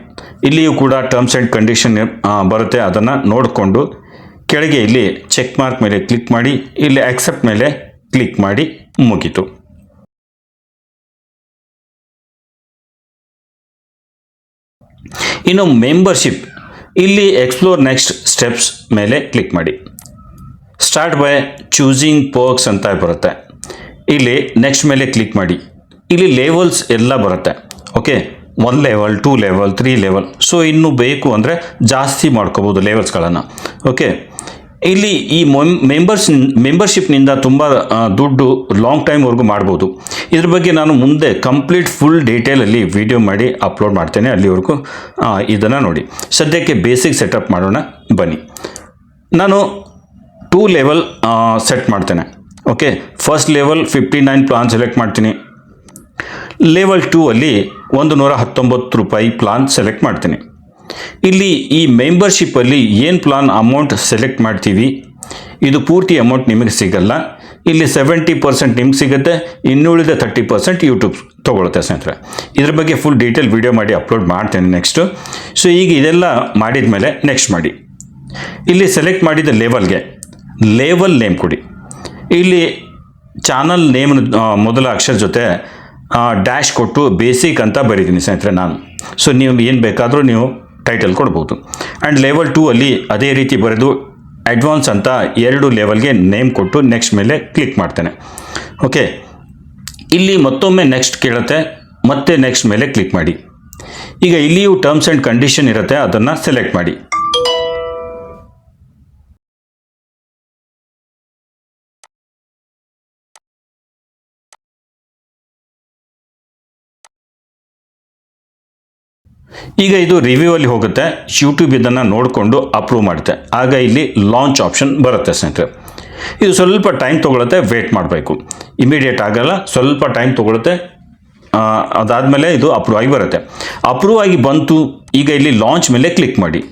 ಇಲ್ಲಿಯೂ ಕೂಡ ಟರ್ಮ್ಸ್ ಆ್ಯಂಡ್ ಕಂಡೀಷನ್ ಬರುತ್ತೆ, ಅದನ್ನು ನೋಡಿಕೊಂಡು ಕೆಳಗೆ ಇಲ್ಲಿ ಚೆಕ್ ಮಾರ್ಕ್ ಮೇಲೆ ಕ್ಲಿಕ್ ಮಾಡಿ, ಇಲ್ಲಿ ಆಕ್ಸೆಪ್ಟ್ ಮೇಲೆ ಕ್ಲಿಕ್ ಮಾಡಿ, ಮುಗೀತು. ಇನ್ನು ಮೆಂಬರ್ಶಿಪ್, ಇಲ್ಲಿ ಎಕ್ಸ್ಪ್ಲೋರ್ ನೆಕ್ಸ್ಟ್ ಸ್ಟೆಪ್ಸ್ ಮೇಲೆ ಕ್ಲಿಕ್ ಮಾಡಿ. ಸ್ಟಾರ್ಟ್ ಬೈ ಚೂಸಿಂಗ್ ಪರ್ಕ್ಸ್ ಅಂತ ಬರುತ್ತೆ, ಇಲ್ಲಿ ನೆಕ್ಸ್ಟ್ ಮೇಲೆ ಕ್ಲಿಕ್ ಮಾಡಿ. ಇಲ್ಲಿ ಲೆವೆಲ್ಸ್ ಎಲ್ಲ ಬರುತ್ತೆ. Okay, 1 level, 2 level, 3 level. So ಇನ್ನೂ ಬೇಕು ಅಂದರೆ ಜಾಸ್ತಿ ಮಾಡ್ಕೋಬೋದು ಲೆವೆಲ್ಸ್ಗಳನ್ನು. ಓಕೆ, ಇಲ್ಲಿ ಈ ಮೆಂಬರ್ಶಿಪ್ನಿಂದ ತುಂಬ ದುಡ್ಡು ಲಾಂಗ್ ಟೈಮ್ವರೆಗೂ ಮಾಡ್ಬೋದು. ಇದ್ರ ಬಗ್ಗೆ ನಾನು ಮುಂದೆ ಕಂಪ್ಲೀಟ್ ಫುಲ್ ಡೀಟೇಲಲ್ಲಿ ವಿಡಿಯೋ ಮಾಡಿ ಅಪ್ಲೋಡ್ ಮಾಡ್ತೇನೆ, ಅಲ್ಲಿವರೆಗೂ ಇದನ್ನು ನೋಡಿ. ಸದ್ಯಕ್ಕೆ ಬೇಸಿಕ್ ಸೆಟಪ್ ಮಾಡೋಣ ಬನ್ನಿ. ನಾನು 2 ಲೆವೆಲ್ ಸೆಟ್ ಮಾಡ್ತೇನೆ. Okay, first level 59 plan select ಮಾಡ್ತೀನಿ. ಲೆವೆಲ್ 2 ಅಲ್ಲಿ 119 ರೂಪಾಯಿ ಪ್ಲಾನ್ ಸೆಲೆಕ್ಟ್ ಮಾಡ್ತೀನಿ. ಇಲ್ಲಿ ಈ ಮೆಂಬರ್ಶಿಪ್ಪಲ್ಲಿ ಏನು ಪ್ಲಾನ್ ಅಮೌಂಟ್ ಸೆಲೆಕ್ಟ್ ಮಾಡ್ತೀವಿ, ಇದು ಪೂರ್ತಿ ಅಮೌಂಟ್ ನಿಮಗೆ ಸಿಗಲ್ಲ. ಇಲ್ಲಿ 70% ನಿಮ್ಗೆ ಸಿಗುತ್ತೆ, ಇನ್ನುಳಿದ 30% ಯೂಟ್ಯೂಬ್ ತೊಗೊಳುತ್ತೆ ಸ್ನೇಹಿತರೆ. ಇದ್ರ ಬಗ್ಗೆ ಫುಲ್ ಡೀಟೇಲ್ ವಿಡಿಯೋ ಮಾಡಿ ಅಪ್ಲೋಡ್ ಮಾಡ್ತೇನೆ ನೆಕ್ಸ್ಟು. ಸೊ ಈಗ ಇದೆಲ್ಲ ಮಾಡಿದ ಮೇಲೆ ನೆಕ್ಸ್ಟ್ ಮಾಡಿ. ಇಲ್ಲಿ ಸೆಲೆಕ್ಟ್ ಮಾಡಿದ ಲೆವೆಲ್ಗೆ ಲೆವೆಲ್ ನೇಮ್ ಕೊಡಿ. ಇಲ್ಲಿ ಚಾನಲ್ ನೇಮ್ ಮೊದಲ ಅಕ್ಷರ ಜೊತೆ ಡ್ಯಾಶ್ ಕೊಟ್ಟು ಬೇಸಿಕ್ ಅಂತ ಬರೀತೀನಿ ಸ್ನೇಹಿತರೆ ನಾನು. ಸೊ ನೀವು ಏನು ಬೇಕಾದರೂ ನೀವು ಟೈಟಲ್ ಕೊಡ್ಬೋದು. ಆ್ಯಂಡ್ ಲೆವೆಲ್ 2 ಅಲ್ಲಿ ಅದೇ ರೀತಿ ಬರೆದು ಅಡ್ವಾನ್ಸ್ ಅಂತ 2 ಲೆವೆಲ್ಗೆ ನೇಮ್ ಕೊಟ್ಟು ನೆಕ್ಸ್ಟ್ ಮೇಲೆ ಕ್ಲಿಕ್ ಮಾಡ್ತೇನೆ. ಓಕೆ, ಇಲ್ಲಿ ಮತ್ತೊಮ್ಮೆ ನೆಕ್ಸ್ಟ್ ಕೇಳುತ್ತೆ, ಮತ್ತೆ ನೆಕ್ಸ್ಟ್ ಮೇಲೆ ಕ್ಲಿಕ್ ಮಾಡಿ. ಈಗ ಇಲ್ಲಿಯೂ ಟರ್ಮ್ಸ್ ಆ್ಯಂಡ್ ಕಂಡೀಷನ್ ಇರುತ್ತೆ, ಅದನ್ನು ಸೆಲೆಕ್ಟ್ ಮಾಡಿ. ಈಗ ಇದು ರಿವ್ಯೂ ಅಲ್ಲಿ ಹೋಗುತ್ತೆ, ಯೂಟ್ಯೂಬ್ ಇದನ್ನು ನೋಡಿಕೊಂಡು ಅಪ್ರೂವ್ ಮಾಡುತ್ತೆ. ಆಗ ಇಲ್ಲಿ ಲಾಂಚ್ ಆಪ್ಷನ್ ಬರುತ್ತೆ ಸ್ನೇಹಿತರೆ. ಇದು ಸ್ವಲ್ಪ ಟೈಮ್ ತೊಗೊಳುತ್ತೆ, ವೇಟ್ ಮಾಡಬೇಕು. ಇಮಿಡಿಯೇಟ್ ಆಗಲ್ಲ, ಸ್ವಲ್ಪ ಟೈಮ್ ತೊಗೊಳುತ್ತೆ. ಅದಾದಮೇಲೆ ಇದು ಅಪ್ರೂವ್ ಆಗಿ ಬರುತ್ತೆ. ಅಪ್ರೂವ್ ಆಗಿ ಬಂತು. ಈಗ ಇಲ್ಲಿ ಲಾಂಚ್ ಮೇಲೆ ಕ್ಲಿಕ್ ಮಾಡಿ.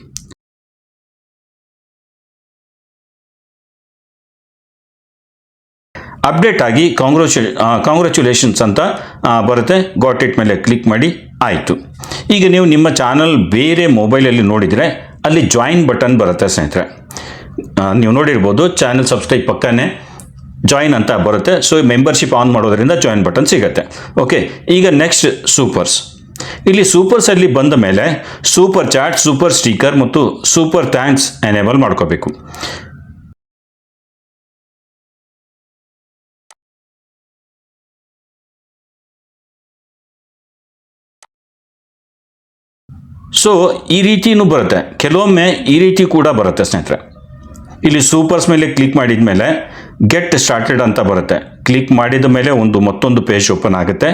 ಅಪ್ಡೇಟ್ ಆಗಿ ಕಾಂಗ್ರ್ಯಾಚುಲೇಷನ್ಸ್ ಅಂತ ಬರುತ್ತೆ. ಗಾಟ್ ಇಟ್ ಮೇಲೆ ಕ್ಲಿಕ್ ಮಾಡಿ, ಆಯಿತು. ಈಗ ನೀವು ನಿಮ್ಮ ಚಾನಲ್ ಬೇರೆ ಮೊಬೈಲಲ್ಲಿ ನೋಡಿದರೆ ಅಲ್ಲಿ ಜಾಯಿನ್ ಬಟನ್ ಬರುತ್ತೆ ಸ್ನೇಹಿತರೆ. ನೀವು ನೋಡಿರ್ಬೋದು, ಚಾನಲ್ ಸಬ್ಸ್ಕ್ರೈಬ್ ಪಕ್ಕನೇ ಜಾಯಿನ್ ಅಂತ ಬರುತ್ತೆ. ಸೊ ಮೆಂಬರ್ಶಿಪ್ ಆನ್ ಮಾಡೋದ್ರಿಂದ ಜಾಯಿನ್ ಬಟನ್ ಸಿಗುತ್ತೆ. ಓಕೆ, ಈಗ ನೆಕ್ಸ್ಟ್ ಸೂಪರ್ಸ್. ಇಲ್ಲಿ ಸೂಪರ್ಸಲ್ಲಿ ಬಂದ ಮೇಲೆ ಸೂಪರ್ ಚಾಟ್, ಸೂಪರ್ ಸ್ಟಿಕರ್ ಮತ್ತು ಸೂಪರ್ ಥ್ಯಾಂಕ್ಸ್ ಎನೇಬಲ್ ಮಾಡ್ಕೋಬೇಕು. ಸೊ ಈ ರೀತಿಯೂ ಬರುತ್ತೆ, ಕೆಲವೊಮ್ಮೆ ಈ ರೀತಿ ಕೂಡ ಬರುತ್ತೆ ಸ್ನೇಹಿತರೆ. ಇಲ್ಲಿ ಸೂಪರ್ಸ್ ಮೇಲೆ ಕ್ಲಿಕ್ ಮಾಡಿದ ಮೇಲೆ ಗೆಟ್ ಸ್ಟಾರ್ಟೆಡ್ ಅಂತ ಬರುತ್ತೆ. ಕ್ಲಿಕ್ ಮಾಡಿದ ಮೇಲೆ ಮತ್ತೊಂದು ಪೇಜ್ ಓಪನ್ ಆಗುತ್ತೆ.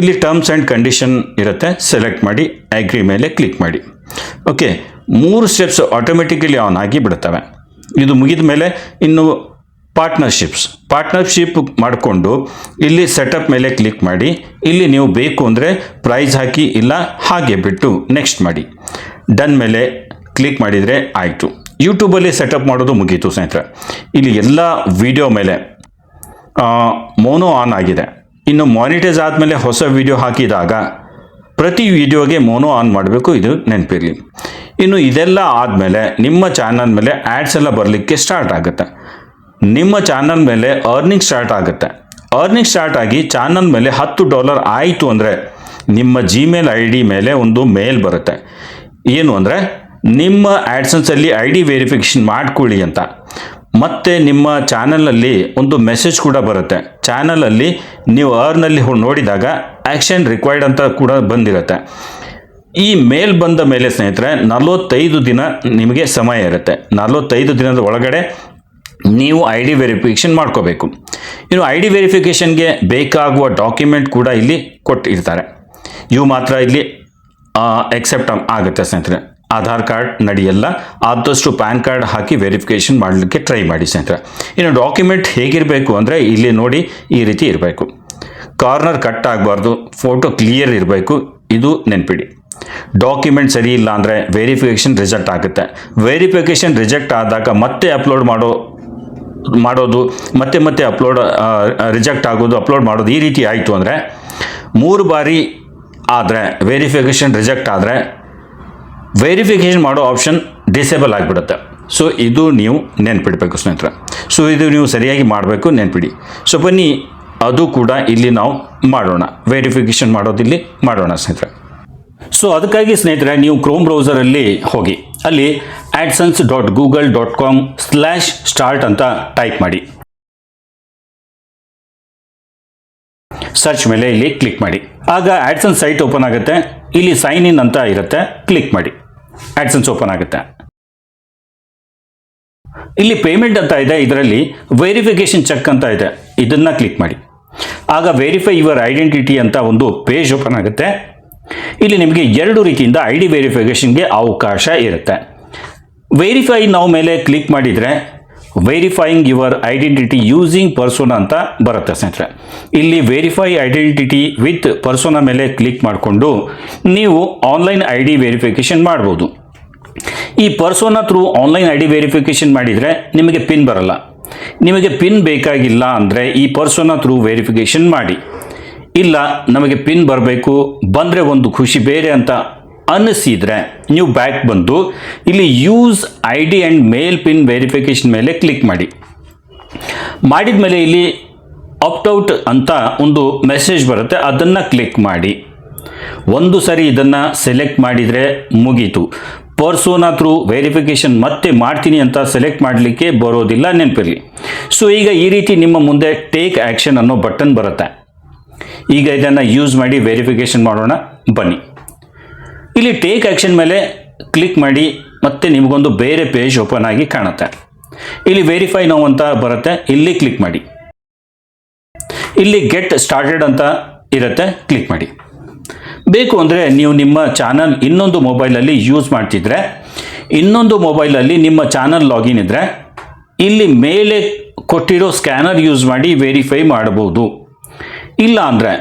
ಇಲ್ಲಿ ಟರ್ಮ್ಸ್ ಆ್ಯಂಡ್ ಕಂಡೀಷನ್ ಇರುತ್ತೆ, ಸೆಲೆಕ್ಟ್ ಮಾಡಿ ಅಗ್ರಿ ಮೇಲೆ ಕ್ಲಿಕ್ ಮಾಡಿ. ಓಕೆ, 3 ಸ್ಟೆಪ್ಸ್ ಆಟೋಮೆಟಿಕಲಿ ಆನ್ ಆಗಿ ಬಿಡುತ್ತವೆ. ಇದು ಮುಗಿದ ಮೇಲೆ ಇನ್ನು ಪಾರ್ಟ್ನರ್ಶಿಪ್ ಮಾಡಿಕೊಂಡು ಇಲ್ಲಿ ಸೆಟಪ್ ಮೇಲೆ ಕ್ಲಿಕ್ ಮಾಡಿ. ಇಲ್ಲಿ ನೀವು ಬೇಕು ಅಂದರೆ ಪ್ರೈಸ್ ಹಾಕಿ, ಇಲ್ಲ ಹಾಗೆ ಬಿಟ್ಟು ನೆಕ್ಸ್ಟ್ ಮಾಡಿ. ಡನ್ ಮೇಲೆ ಕ್ಲಿಕ್ ಮಾಡಿದರೆ ಆಯಿತು. ಯೂಟ್ಯೂಬಲ್ಲಿ ಸೆಟಪ್ ಮಾಡೋದು ಮುಗೀತು ಸ್ನೇಹಿತರೆ. ಇಲ್ಲಿ ಎಲ್ಲ ವಿಡಿಯೋ ಮೇಲೆ ಮೋನೋ ಆನ್ ಆಗಿದೆ. ಇನ್ನು ಮಾನಿಟೈಸ್ ಆದಮೇಲೆ ಹೊಸ ವಿಡಿಯೋ ಹಾಕಿದಾಗ ಪ್ರತಿ ವಿಡಿಯೋಗೆ ಮೋನೋ ಆನ್ ಮಾಡಬೇಕು, ಇದು ನೆನಪಿರಲಿ. ಇನ್ನು ಇದೆಲ್ಲ ಆದಮೇಲೆ ನಿಮ್ಮ ಚಾನಲ್ ಮೇಲೆ ಆ್ಯಡ್ಸ್ ಎಲ್ಲ ಬರಲಿಕ್ಕೆ ಸ್ಟಾರ್ಟ್ ಆಗುತ್ತೆ. ನಿಮ್ಮ ಚಾನಲ್ ಮೇಲೆ ಅರ್ನಿಂಗ್ ಸ್ಟಾರ್ಟ್ ಆಗುತ್ತೆ. ಅರ್ನಿಂಗ್ ಸ್ಟಾರ್ಟ್ ಆಗಿ ಚಾನಲ್ ಮೇಲೆ $10 ಆಯಿತು ಅಂದರೆ ನಿಮ್ಮ ಜಿಮೇಲ್ ID ಮೇಲೆ ಒಂದು ಮೇಲ್ ಬರುತ್ತೆ. ಏನು ಅಂದರೆ ನಿಮ್ಮ ಆ್ಯಡ್ಸನ್ಸಲ್ಲಿ ID ವೆರಿಫಿಕೇಷನ್ ಮಾಡ್ಕೊಳ್ಳಿ ಅಂತ. ಮತ್ತು ನಿಮ್ಮ ಚಾನಲಲ್ಲಿ ಒಂದು ಮೆಸೇಜ್ ಕೂಡ ಬರುತ್ತೆ. ಚಾನಲಲ್ಲಿ ನೀವು ಅರ್ನಲ್ಲಿ ನೋಡಿದಾಗ ಆ್ಯಕ್ಷನ್ ರಿಕ್ವೈರ್ಡ್ ಅಂತ ಕೂಡ ಬಂದಿರುತ್ತೆ. ಈ ಮೇಲ್ ಬಂದ ಮೇಲೆ ಸ್ನೇಹಿತರೆ 45 ದಿನ ನಿಮಗೆ ಸಮಯ ಇರುತ್ತೆ. 45 ದಿನದ ಒಳಗಡೆ ನೀವು ID ವೆರಿಫಿಕೇಷನ್ ಮಾಡ್ಕೋಬೇಕು. ಇನ್ನು ID ವೆರಿಫಿಕೇಷನ್ಗೆ ಬೇಕಾಗುವ ಡಾಕ್ಯುಮೆಂಟ್ ಕೂಡ ಇಲ್ಲಿ ಕೊಟ್ಟಿರ್ತಾರೆ. ಇವು ಮಾತ್ರ ಇಲ್ಲಿ ಎಕ್ಸೆಪ್ಟ್ ಆಗುತ್ತೆ ಸ್ನೇಹಿತರೆ. ಆಧಾರ್ ಕಾರ್ಡ್ ನಡೆಯಲ್ಲ, ಆದಷ್ಟು ಪ್ಯಾನ್ ಕಾರ್ಡ್ ಹಾಕಿ ವೆರಿಫಿಕೇಷನ್ ಮಾಡಲಿಕ್ಕೆ ಟ್ರೈ ಮಾಡಿ ಸ್ನೇಹಿತರೆ. ಇನ್ನು ಡಾಕ್ಯುಮೆಂಟ್ ಹೇಗಿರಬೇಕು ಅಂದರೆ ಇಲ್ಲಿ ನೋಡಿ ಈ ರೀತಿ ಇರಬೇಕು. ಕಾರ್ನರ್ ಕಟ್ ಆಗಬಾರ್ದು, ಫೋಟೋ ಕ್ಲಿಯರ್ ಇರಬೇಕು, ಇದು ನೆನಪಿಡಿ. ಡಾಕ್ಯುಮೆಂಟ್ ಸರಿ ಇಲ್ಲ ಅಂದರೆ ವೆರಿಫಿಕೇಷನ್ ರಿಜೆಕ್ಟ್ ಆಗುತ್ತೆ. ವೆರಿಫಿಕೇಷನ್ ರಿಜೆಕ್ಟ್ ಆದಾಗ ಮತ್ತೆ ಅಪ್ಲೋಡ್ ಮಾಡೋದು ಮತ್ತೆ ಅಪ್ಲೋಡ್ ರಿಜೆಕ್ಟ್ ಆಗೋದು, ಅಪ್ಲೋಡ್ ಮಾಡೋದು, ಈ ರೀತಿ ಆಯಿತು ಅಂದರೆ 3 ಬಾರಿ ಆದರೆ ವೆರಿಫಿಕೇಷನ್ ರಿಜೆಕ್ಟ್ ಆದರೆ ವೆರಿಫಿಕೇಷನ್ ಮಾಡೋ ಆಪ್ಷನ್ ಡಿಸೇಬಲ್ ಆಗಿಬಿಡುತ್ತೆ. ಸೊ ಇದು ನೀವು ನೆನ್ಪಿಡಬೇಕು ಸ್ನೇಹಿತರೆ. ಸೊ ಇದು ನೀವು ಸರಿಯಾಗಿ ಮಾಡಬೇಕು, ನೆನ್ಪಿಡಿ. ಸೊ ಬನ್ನಿ ಅದು ಕೂಡ ಇಲ್ಲಿ ನಾವು ಮಾಡೋಣ. ವೆರಿಫಿಕೇಷನ್ ಮಾಡೋದಿಲ್ಲಿ ಮಾಡೋಣ ಸ್ನೇಹಿತರೆ. ಸೊ ಅದಕ್ಕಾಗಿ ಸ್ನೇಹಿತರೆ ನೀವು ಕ್ರೋಮ್ ಬ್ರೌಸರಲ್ಲಿ ಹೋಗಿ ಅಲ್ಲಿ adsense.google.com/start ಅಂತ ಟೈಪ್ ಮಾಡಿ. ಸರ್ಚ್ ಮೇಲೆ ಇಲ್ಲಿ ಕ್ಲಿಕ್ ಮಾಡಿ. ಆಗ ಆಡ್ಸೆನ್ಸ್ ಸೈಟ್ ಓಪನ್ ಆಗುತ್ತೆ. ಇಲ್ಲಿ ಸೈನ್ ಇನ್ ಅಂತ ಇರುತ್ತೆ, ಕ್ಲಿಕ್ ಮಾಡಿ. ಆಡ್ಸೆನ್ಸ್ ಓಪನ್ ಆಗುತ್ತೆ. ಇಲ್ಲಿ ಪೇಮೆಂಟ್ ಅಂತ ಇದೆ, ಇದರಲ್ಲಿ ವೆರಿಫಿಕೇಷನ್ ಚೆಕ್ ಅಂತ ಇದೆ, ಇದನ್ನ ಕ್ಲಿಕ್ ಮಾಡಿ. ಆಗ ವೆರಿಫೈ ಯುವರ್ ಐಡೆಂಟಿಟಿ ಅಂತ ಒಂದು ಪೇಜ್ ಓಪನ್ ಆಗುತ್ತೆ. ಇಲ್ಲಿ ನಿಮಗೆ 2 ರೀತಿಯಿಂದ ID ವೆರಿಫಿಕೇಷನ್ಗೆ ಅವಕಾಶ ಇರುತ್ತೆ. ವೆರಿಫೈ ನಾವು ಮೇಲೆ ಕ್ಲಿಕ್ ಮಾಡಿದರೆ verifying your identity using persona ಅಂತ ಬರುತ್ತೆ ಸ್ನೇಹಿತರೆ. ಇಲ್ಲಿ ವೆರಿಫೈ ಐಡೆಂಟಿಟಿ ವಿತ್ ಪರ್ಸೋನಾ ಮೇಲೆ ಕ್ಲಿಕ್ ಮಾಡಿಕೊಂಡು ನೀವು ಆನ್ಲೈನ್ ID ವೆರಿಫಿಕೇಷನ್ ಮಾಡ್ಬೋದು. ಈ persona through online ID verification ಮಾಡಿದರೆ ನಿಮಗೆ ಪಿನ್ ಬರಲ್ಲ. ನಿಮಗೆ ಪಿನ್ ಬೇಕಾಗಿಲ್ಲ ಅಂದರೆ ಈ ಪರ್ಸೋನಾ ಥ್ರೂ ವೆರಿಫಿಕೇಷನ್ ಮಾಡಿ. ಇಲ್ಲ ನಮಗೆ ಪಿನ್ ಬರಬೇಕು, ಬಂದರೆ ಒಂದು ಖುಷಿ ಬೇರೆ ಅಂತ ಅನ್ನಿಸಿದರೆ ನೀವು ಬ್ಯಾಕ್ ಬಂದು ಇಲ್ಲಿ use ID and mail pin verification ಮೇಲೆ ಕ್ಲಿಕ್ ಮಾಡಿ. ಮಾಡಿದ ಮೇಲೆ ಇಲ್ಲಿ ಆಪ್ಟ್ ಅಂತ ಒಂದು ಮೆಸೇಜ್ ಬರುತ್ತೆ, ಅದನ್ನು ಕ್ಲಿಕ್ ಮಾಡಿ. ಒಂದು ಸರಿ ಇದನ್ನು ಸೆಲೆಕ್ಟ್ ಮಾಡಿದರೆ ಮುಗೀತು. ಪರ್ಸೋನಾ ಥ್ರೂ ವೆರಿಫಿಕೇಷನ್ ಮತ್ತೆ ಮಾಡ್ತೀನಿ ಅಂತ ಸೆಲೆಕ್ಟ್ ಮಾಡಲಿಕ್ಕೆ ಬರೋದಿಲ್ಲ, ನೆನಪಿರಲಿ. ಸೊ ಈಗ ಈ ರೀತಿ ನಿಮ್ಮ ಮುಂದೆ ಟೇಕ್ ಆ್ಯಕ್ಷನ್ ಅನ್ನೋ ಬಟನ್ ಬರುತ್ತೆ. ಈಗ ಇದನ್ನು ಯೂಸ್ ಮಾಡಿ ವೆರಿಫಿಕೇಷನ್ ಮಾಡೋಣ, ಬನ್ನಿ. ಇಲ್ಲಿ ಟೇಕ್ ಆ್ಯಕ್ಷನ್ ಮೇಲೆ ಕ್ಲಿಕ್ ಮಾಡಿ, ಮತ್ತೆ ನಿಮಗೊಂದು ಬೇರೆ ಪೇಜ್ ಓಪನ್ ಆಗಿ ಕಾಣುತ್ತೆ. ಇಲ್ಲಿ ವೆರಿಫೈ ನೌ ಅಂತ ಬರುತ್ತೆ, ಇಲ್ಲಿ ಕ್ಲಿಕ್ ಮಾಡಿ. ಇಲ್ಲಿ ಗೆಟ್ ಸ್ಟಾರ್ಟೆಡ್ ಅಂತ ಇರುತ್ತೆ, ಕ್ಲಿಕ್ ಮಾಡಿ. ಬೇಕು ಅಂದರೆ ನೀವು ನಿಮ್ಮ ಚಾನಲ್ ಇನ್ನೊಂದು ಮೊಬೈಲಲ್ಲಿ ಯೂಸ್ ಮಾಡ್ತಿದ್ರೆ, ಇನ್ನೊಂದು ಮೊಬೈಲಲ್ಲಿ ನಿಮ್ಮ ಚಾನಲ್ ಲಾಗಿನ್ ಇದ್ದರೆ ಇಲ್ಲಿ ಮೇಲೆ ಕೊಟ್ಟಿರೋ ಸ್ಕ್ಯಾನರ್ ಯೂಸ್ ಮಾಡಿ ವೆರಿಫೈ ಮಾಡಬಹುದು. ಇಲ್ಲ ಅಂದರೆ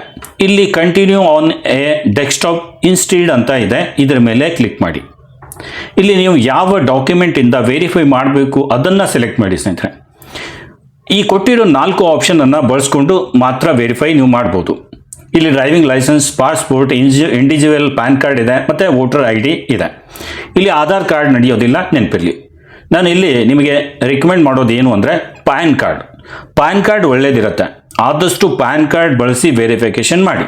ಇಲ್ಲಿ ಕಂಟಿನ್ಯೂ ಆನ್ ಎ ಡೆಸ್ಕ್ಟಾಪ್ ಇನ್ಸ್ಟೀಡ್ ಅಂತ ಇದೆ, ಇದರ ಮೇಲೆ ಕ್ಲಿಕ್ ಮಾಡಿ. ಇಲ್ಲಿ ನೀವು ಯಾವ ಡಾಕ್ಯುಮೆಂಟಿಂದ ವೆರಿಫೈ ಮಾಡಬೇಕು ಅದನ್ನು ಸೆಲೆಕ್ಟ್ ಮಾಡಿ ಸ್ನೇಹಿತರೆ. ಈ ಕೊಟ್ಟಿರೋ 4 ಆಪ್ಷನನ್ನು ಬಳಸ್ಕೊಂಡು ಮಾತ್ರ ವೆರಿಫೈ ನೀವು ಮಾಡ್ಬೋದು. ಇಲ್ಲಿ driving license, passport, individual PAN card ಇದೆ, ಮತ್ತು ವೋಟರ್ ID ಇದೆ. ಇಲ್ಲಿ ಆಧಾರ್ ಕಾರ್ಡ್ ನಡೆಯೋದಿಲ್ಲ, ನೆನಪಿರಲಿ. ನಾನು ಇಲ್ಲಿ ನಿಮಗೆ ರಿಕಮೆಂಡ್ ಮಾಡೋದು ಏನು ಅಂದರೆ ಪ್ಯಾನ್ ಕಾರ್ಡ್ ಒಳ್ಳೇದಿರುತ್ತೆ. ಆದಷ್ಟು ಪ್ಯಾನ್ ಕಾರ್ಡ್ ಬಳಸಿ ವೆರಿಫಿಕೇಷನ್ ಮಾಡಿ.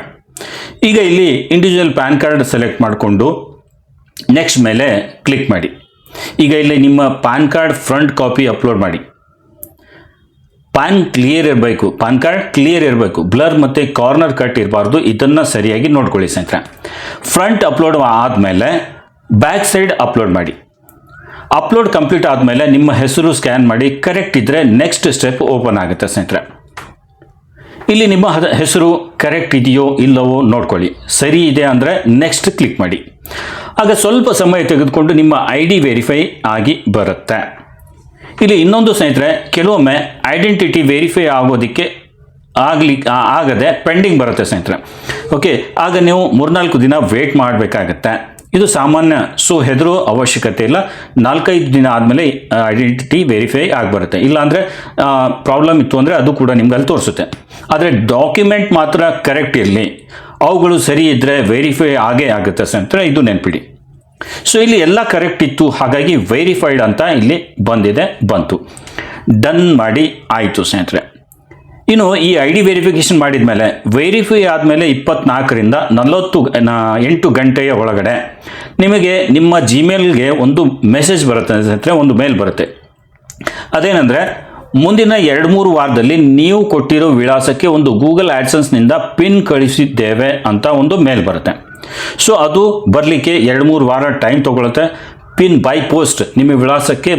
ಈಗ ಇಲ್ಲಿ ಇಂಡಿವಿಜುವಲ್ ಪ್ಯಾನ್ ಕಾರ್ಡ್ ಸೆಲೆಕ್ಟ್ ಮಾಡಿಕೊಂಡು ನೆಕ್ಸ್ಟ್ ಮೇಲೆ ಕ್ಲಿಕ್ ಮಾಡಿ. ಈಗ ಇಲ್ಲಿ ನಿಮ್ಮ PAN card front copy upload ಮಾಡಿ. ಪ್ಯಾನ್ ಕಾರ್ಡ್ ಕ್ಲಿಯರ್ ಇರಬೇಕು, ಬ್ಲರ್ ಮತ್ತು ಕಾರ್ನರ್ ಕಟ್ ಇರಬಾರ್ದು. ಇದನ್ನು ಸರಿಯಾಗಿ ನೋಡ್ಕೊಳ್ಳಿ ಸ್ನೇಹಿತರೆ. ಫ್ರಂಟ್ ಅಪ್ಲೋಡ್ ಆದಮೇಲೆ ಬ್ಯಾಕ್ ಸೈಡ್ ಅಪ್ಲೋಡ್ ಮಾಡಿ. ಅಪ್ಲೋಡ್ ಕಂಪ್ಲೀಟ್ ಆದಮೇಲೆ ನಿಮ್ಮ ಹೆಸರು ಸ್ಕ್ಯಾನ್ ಮಾಡಿ, ಕರೆಕ್ಟ್ ಇದ್ದರೆ ನೆಕ್ಸ್ಟ್ ಸ್ಟೆಪ್ ಓಪನ್ ಆಗುತ್ತೆ ಸ್ನೇಹಿತರೆ. ಇಲ್ಲಿ ನಿಮ್ಮ ಹೆಸರು ಕರೆಕ್ಟ್ ಇದೆಯೋ ಇಲ್ಲವೋ ನೋಡ್ಕೊಳ್ಳಿ. ಸರಿ ಇದೆ ಅಂದರೆ ನೆಕ್ಸ್ಟ್ ಕ್ಲಿಕ್ ಮಾಡಿ. ಆಗ ಸ್ವಲ್ಪ ಸಮಯ ತೆಗೆದುಕೊಂಡು ನಿಮ್ಮ ID ವೆರಿಫೈ ಆಗಿ ಬರುತ್ತೆ. ಇಲ್ಲಿ ಇನ್ನೊಂದು ಸ್ನೇಹಿತರೆ, ಕೆಲವೊಮ್ಮೆ ಐಡೆಂಟಿಟಿ ವೆರಿಫೈ ಆಗೋದಕ್ಕೆ ಆಗದೆ ಪೆಂಡಿಂಗ್ ಬರುತ್ತೆ ಸ್ನೇಹಿತರೆ. ಓಕೆ, ಆಗ ನೀವು 3-4 ದಿನ ವೇಟ್ ಮಾಡಬೇಕಾಗತ್ತೆ. ಇದು ಸಾಮಾನ್ಯ, ಸೊ ಹೆದರೋ ಅವಶ್ಯಕತೆ ಇಲ್ಲ. 4-5 ದಿನ ಆದಮೇಲೆ ಐಡೆಂಟಿಟಿ ವೆರಿಫೈ ಆಗಿಬರುತ್ತೆ. ಇಲ್ಲಾಂದರೆ ಪ್ರಾಬ್ಲಮ್ ಇತ್ತು ಅಂದರೆ ಅದು ಕೂಡ ನಿಮ್ಗೆ ಅಲ್ಲಿ ತೋರಿಸುತ್ತೆ. ಆದರೆ ಡಾಕ್ಯುಮೆಂಟ್ ಮಾತ್ರ ಕರೆಕ್ಟ್ ಇರಲಿ, ಅವುಗಳು ಸರಿ ಇದ್ದರೆ ವೆರಿಫೈ ಆಗೇ ಆಗುತ್ತೆ ಸ್ನೇಹಿತರೆ, ಇದು ನೆನಪಿಡಿ. ಸೊ ಇಲ್ಲಿ ಎಲ್ಲ ಕರೆಕ್ಟ್ ಇತ್ತು, ಹಾಗಾಗಿ ವೆರಿಫೈಡ್ ಅಂತ ಇಲ್ಲಿ ಬಂತು. ಡನ್ ಮಾಡಿ ಆಯಿತು ಸ್ನೇಹಿತರೆ. ಇನ್ನು ಈ ID ವೆರಿಫಿಕೇಶನ್ ಮಾಡಿದ ಮೇಲೆ, ವೆರಿಫೈ ಆದಮೇಲೆ 24ರಿಂದ 48 ಗಂಟೆಯ ಒಳಗಡೆ ನಿಮಗೆ ನಿಮ್ಮ ಜಿಮೇಲ್ಗೆ ಒಂದು ಮೆಸೇಜ್ ಬರುತ್ತೆ ಸ್ನೇಹಿತರೆ, ಒಂದು ಮೇಲ್ ಬರುತ್ತೆ. ಅದೇನೆಂದರೆ, ಮುಂದಿನ 2-3 ವಾರದಲ್ಲಿ ನೀವು ಕೊಟ್ಟಿರೋ ವಿಳಾಸಕ್ಕೆ ಒಂದು ಗೂಗಲ್ ಆಡ್ಸೆನ್ಸ್ನಿಂದ ಪಿನ್ ಕಳಿಸಿದ್ದೇವೆ ಅಂತ ಒಂದು ಮೇಲ್ ಬರುತ್ತೆ. ಸೊ ಅದು ಬರಲಿಕ್ಕೆ 2-3 ವಾರ ಟೈಮ್ ತೊಗೊಳುತ್ತೆ. ಪಿನ್ ಬೈ ಪೋಸ್ಟ್ ನಿಮ್ಮ ವಿಳಾಸಕ್ಕೆ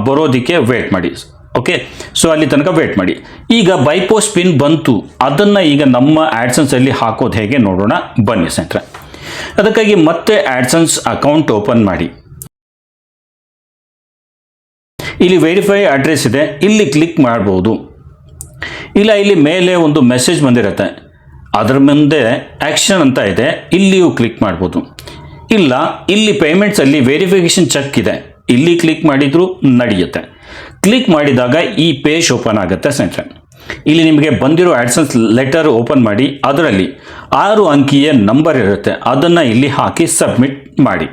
ಬರೋದಕ್ಕೆ ವೇಟ್ ಮಾಡಿ. ಓಕೆ, ಸೊ ಅಲ್ಲಿ ತನಕ ವೇಟ್ ಮಾಡಿ. ಈಗ ಬೈ ಪೋಸ್ಟ್ ಪಿನ್ ಬಂತು, ಅದನ್ನು ಈಗ ನಮ್ಮ ಆಡ್ಸೆನ್ಸಲ್ಲಿ ಹಾಕೋದು ಹೇಗೆ ನೋಡೋಣ ಬನ್ನಿ ಸ್ನೇಹಿತರೆ. ಅದಕ್ಕಾಗಿ ಮತ್ತೆ ಆಡ್ಸೆನ್ಸ್ ಅಕೌಂಟ್ ಓಪನ್ ಮಾಡಿ. ಇಲ್ಲಿ ವೆರಿಫೈ ಅಡ್ರೆಸ್ ಇದೆ, ಇಲ್ಲಿ ಕ್ಲಿಕ್ ಮಾಡ್ಬೋದು. ಇಲ್ಲ, ಇಲ್ಲಿ ಮೇಲೆ ಒಂದು ಮೆಸೇಜ್ ಬಂದಿರುತ್ತೆ, ಅದರ ಮುಂದೆ ಆ್ಯಕ್ಷನ್ ಅಂತ ಇದೆ, ಇಲ್ಲಿಯೂ ಕ್ಲಿಕ್ ಮಾಡ್ಬೋದು. ಇಲ್ಲ, ಇಲ್ಲಿ ಪೇಮೆಂಟ್ಸಲ್ಲಿ ವೆರಿಫಿಕೇಷನ್ ಚೆಕ್ ಇದೆ, ಇಲ್ಲಿ ಕ್ಲಿಕ್ ಮಾಡಿದರೂ ನಡೆಯುತ್ತೆ. ಕ್ಲಿಕ್ ಮಾಡಿದಾಗ ಈ ಪೇಜ್ ಓಪನ್ ಆಗುತ್ತೆ ಸ್ನೇಹಿತರೆ. ಇಲ್ಲಿ ನಿಮಗೆ ಬಂದಿರೋ ಆಡ್ಸೆನ್ಸ್ ಲೆಟರ್ ಓಪನ್ ಮಾಡಿ, ಅದರಲ್ಲಿ 6 ಅಂಕಿಯ ನಂಬರ್ ಇರುತ್ತೆ, ಅದನ್ನು ಇಲ್ಲಿ ಹಾಕಿ ಸಬ್ಮಿಟ್ ಮಾಡಿ.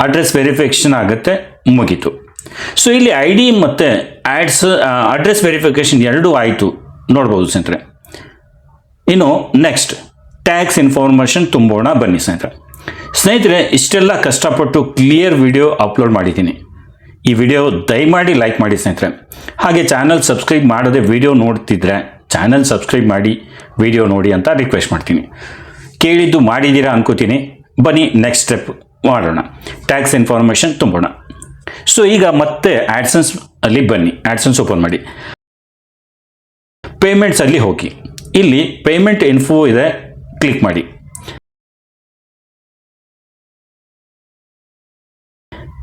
ಅಡ್ರೆಸ್ ವೆರಿಫಿಕೇಷನ್ ಆಗುತ್ತೆ, ಮುಗೀತು. ಸೊ ಇಲ್ಲಿ ID ಮತ್ತು ಅಡ್ರೆಸ್ ವೆರಿಫಿಕೇಷನ್ ಎರಡೂ ಆಯಿತು ನೋಡ್ಬೋದು ಸ್ನೇಹಿತರೆ. ಇನ್ನು ನೆಕ್ಸ್ಟ್ ಟ್ಯಾಕ್ಸ್ ಇನ್ಫಾರ್ಮೇಷನ್ ತುಂಬೋಣ ಬನ್ನಿ ಸ್ನೇಹಿತರೆ. ಇಷ್ಟೆಲ್ಲ ಕಷ್ಟಪಟ್ಟು ಕ್ಲಿಯರ್ ವಿಡಿಯೋ ಅಪ್ಲೋಡ್ ಮಾಡಿದ್ದೀನಿ. ಈ ವಿಡಿಯೋ ದಯಮಾಡಿ ಲೈಕ್ ಮಾಡಿ ಸ್ನೇಹಿತರೆ. ಹಾಗೆ ಚಾನಲ್ ಸಬ್ಸ್ಕ್ರೈಬ್ ಮಾಡದೆ ವಿಡಿಯೋ ನೋಡ್ತಿದ್ರೆ ಚಾನಲ್ ಸಬ್ಸ್ಕ್ರೈಬ್ ಮಾಡಿ ವಿಡಿಯೋ ನೋಡಿ ಅಂತ ರಿಕ್ವೆಸ್ಟ್ ಮಾಡ್ತೀನಿ. ಕೇಳಿದ್ದು ಮಾಡಿದ್ದೀರಾ ಅನ್ಕೋತೀನಿ. ಬನ್ನಿ ನೆಕ್ಸ್ಟ್ ಸ್ಟೆಪ್ ಮಾಡೋಣ, ಟ್ಯಾಕ್ಸ್ ಇನ್ಫಾರ್ಮೇಷನ್ ತುಂಬೋಣ. ಸೊ ಈಗ ಮತ್ತೆ ಆಡ್ಸೆನ್ಸ್ ಅಲ್ಲಿ ಬನ್ನಿ, ಆಡ್ಸೆನ್ಸ್ ಓಪನ್ ಮಾಡಿ, ಪೇಮೆಂಟ್ಸ್ ಅಲ್ಲಿ ಹೋಗಿ, ಇಲ್ಲಿ ಪೇಮೆಂಟ್ ಇನ್ಫೋ ಇದೆ, ಕ್ಲಿಕ್ ಮಾಡಿ.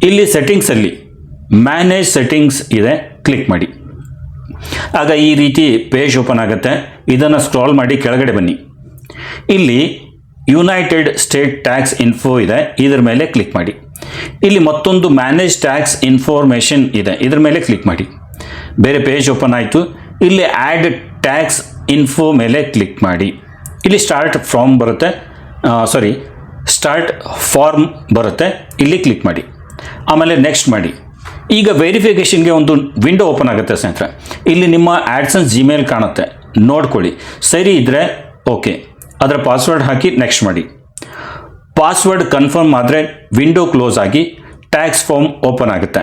ಇಲ್ಲಿ ಸೆಟ್ಟಿಂಗ್ಸ್ ಅಲ್ಲಿ ಮ್ಯಾನೇಜ್ ಸೆಟ್ಟಿಂಗ್ಸ್ ಇದೆ, ಕ್ಲಿಕ್ ಮಾಡಿ. ಆಗ ಈ ರೀತಿ ಪೇಜ್ ಓಪನ್ ಆಗುತ್ತೆ. ಇದನ್ನು ಸ್ಕ್ರಾಲ್ ಮಾಡಿ ಕೆಳಗಡೆ ಬನ್ನಿ. ಇಲ್ಲಿ ಯುನೈಟೆಡ್ ಸ್ಟೇಟ್ ಟ್ಯಾಕ್ಸ್ ಇನ್ಫೋ ಇದೆ, ಇದರ ಮೇಲೆ ಕ್ಲಿಕ್ ಮಾಡಿ. ಇಲ್ಲಿ ಮತ್ತೊಂದು ಮ್ಯಾನೇಜ್ ಟ್ಯಾಕ್ಸ್ ಇನ್ಫಾರ್ಮೇಷನ್ ಇದೆ, ಇದರ ಮೇಲೆ ಕ್ಲಿಕ್ ಮಾಡಿ. ಬೇರೆ ಪೇಜ್ ಓಪನ್ ಆಯಿತು. ಇಲ್ಲಿ ಆ್ಯಡ್ ಟ್ಯಾಕ್ಸ್ ಇನ್ಫೋ ಮೇಲೆ ಕ್ಲಿಕ್ ಮಾಡಿ. ಇಲ್ಲಿ ಸ್ಟಾರ್ಟ್ ಫಾರ್ಮ್ ಬರುತ್ತೆ, ಇಲ್ಲಿ ಕ್ಲಿಕ್ ಮಾಡಿ. ಆಮೇಲೆ ನೆಕ್ಸ್ಟ್ ಮಾಡಿ. ಈಗ ವೆರಿಫಿಕೇಷನ್ಗೆ ಒಂದು ವಿಂಡೋ ಓಪನ್ ಆಗುತ್ತೆ ಸ್ನೇಹಿತರೆ. ಇಲ್ಲಿ ನಿಮ್ಮ ಆಡ್ಸೆನ್ಸ್ ಜಿಮೇಲ್ ಕಾಣುತ್ತೆ, ನೋಡ್ಕೊಳ್ಳಿ. ಸರಿ ಇದ್ದರೆ ಓಕೆ, ಅದರ ಪಾಸ್ವರ್ಡ್ ಹಾಕಿ ನೆಕ್ಸ್ಟ್ ಮಾಡಿ. ಪಾಸ್ವರ್ಡ್ ಕನ್ಫರ್ಮ್ ಆದರೆ ವಿಂಡೋ ಕ್ಲೋಸ್ ಆಗಿ ಟ್ಯಾಕ್ಸ್ ಫಾರ್ಮ್ ಓಪನ್ ಆಗುತ್ತೆ.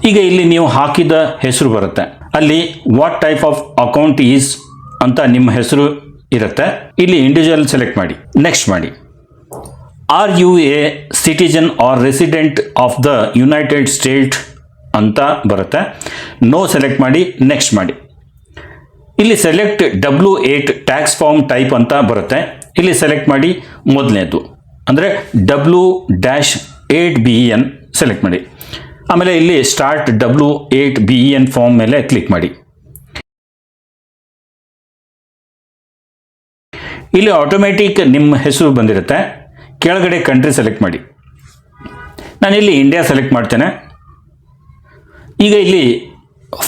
ಈಗ ಇಲ್ಲಿ ನೀವು ಹಾಕಿದ ಹೆಸರು ಬರುತ್ತೆ, ಅಲ್ಲಿ what type of account is ಅಂತ ನಿಮ್ಮ ಹೆಸರು ಇರುತ್ತೆ. ಇಲ್ಲಿ ಇಂಡಿವಿಜುವಲ್ ಸೆಲೆಕ್ಟ್ ಮಾಡಿ, ನೆಕ್ಸ್ಟ್ ಮಾಡಿ. Are you a citizen or resident of the United State ಅಂತ ಬರುತ್ತೆ, ನೋ ಸೆಲೆಕ್ಟ್ ಮಾಡಿ, ನೆಕ್ಸ್ಟ್ ಮಾಡಿ. ಇಲ್ಲಿ select W8 tax form type ಅಂತ ಬರುತ್ತೆ, ಇಲ್ಲಿ ಸೆಲೆಕ್ಟ್ ಮಾಡಿ ಮೊದಲನೇದು, ಅಂದರೆ W-8BEN ಸೆಲೆಕ್ಟ್ ಮಾಡಿ. ಆಮೇಲೆ ಇಲ್ಲಿ ಸ್ಟಾರ್ಟ್ W-8BEN ಫಾರ್ಮ್ ಮೇಲೆ ಕ್ಲಿಕ್ ಮಾಡಿ. ಇಲ್ಲಿ ಆಟೋಮೆಟಿಕ್ ನಿಮ್ಮ ಹೆಸರು ಬಂದಿರುತ್ತೆ. ಕೆಳಗಡೆ ಕಂಟ್ರಿ ಸೆಲೆಕ್ಟ್ ಮಾಡಿ. ನಾನಿಲ್ಲಿ ಇಂಡಿಯಾ ಸೆಲೆಕ್ಟ್ ಮಾಡ್ತೇನೆ. ಈಗ ಇಲ್ಲಿ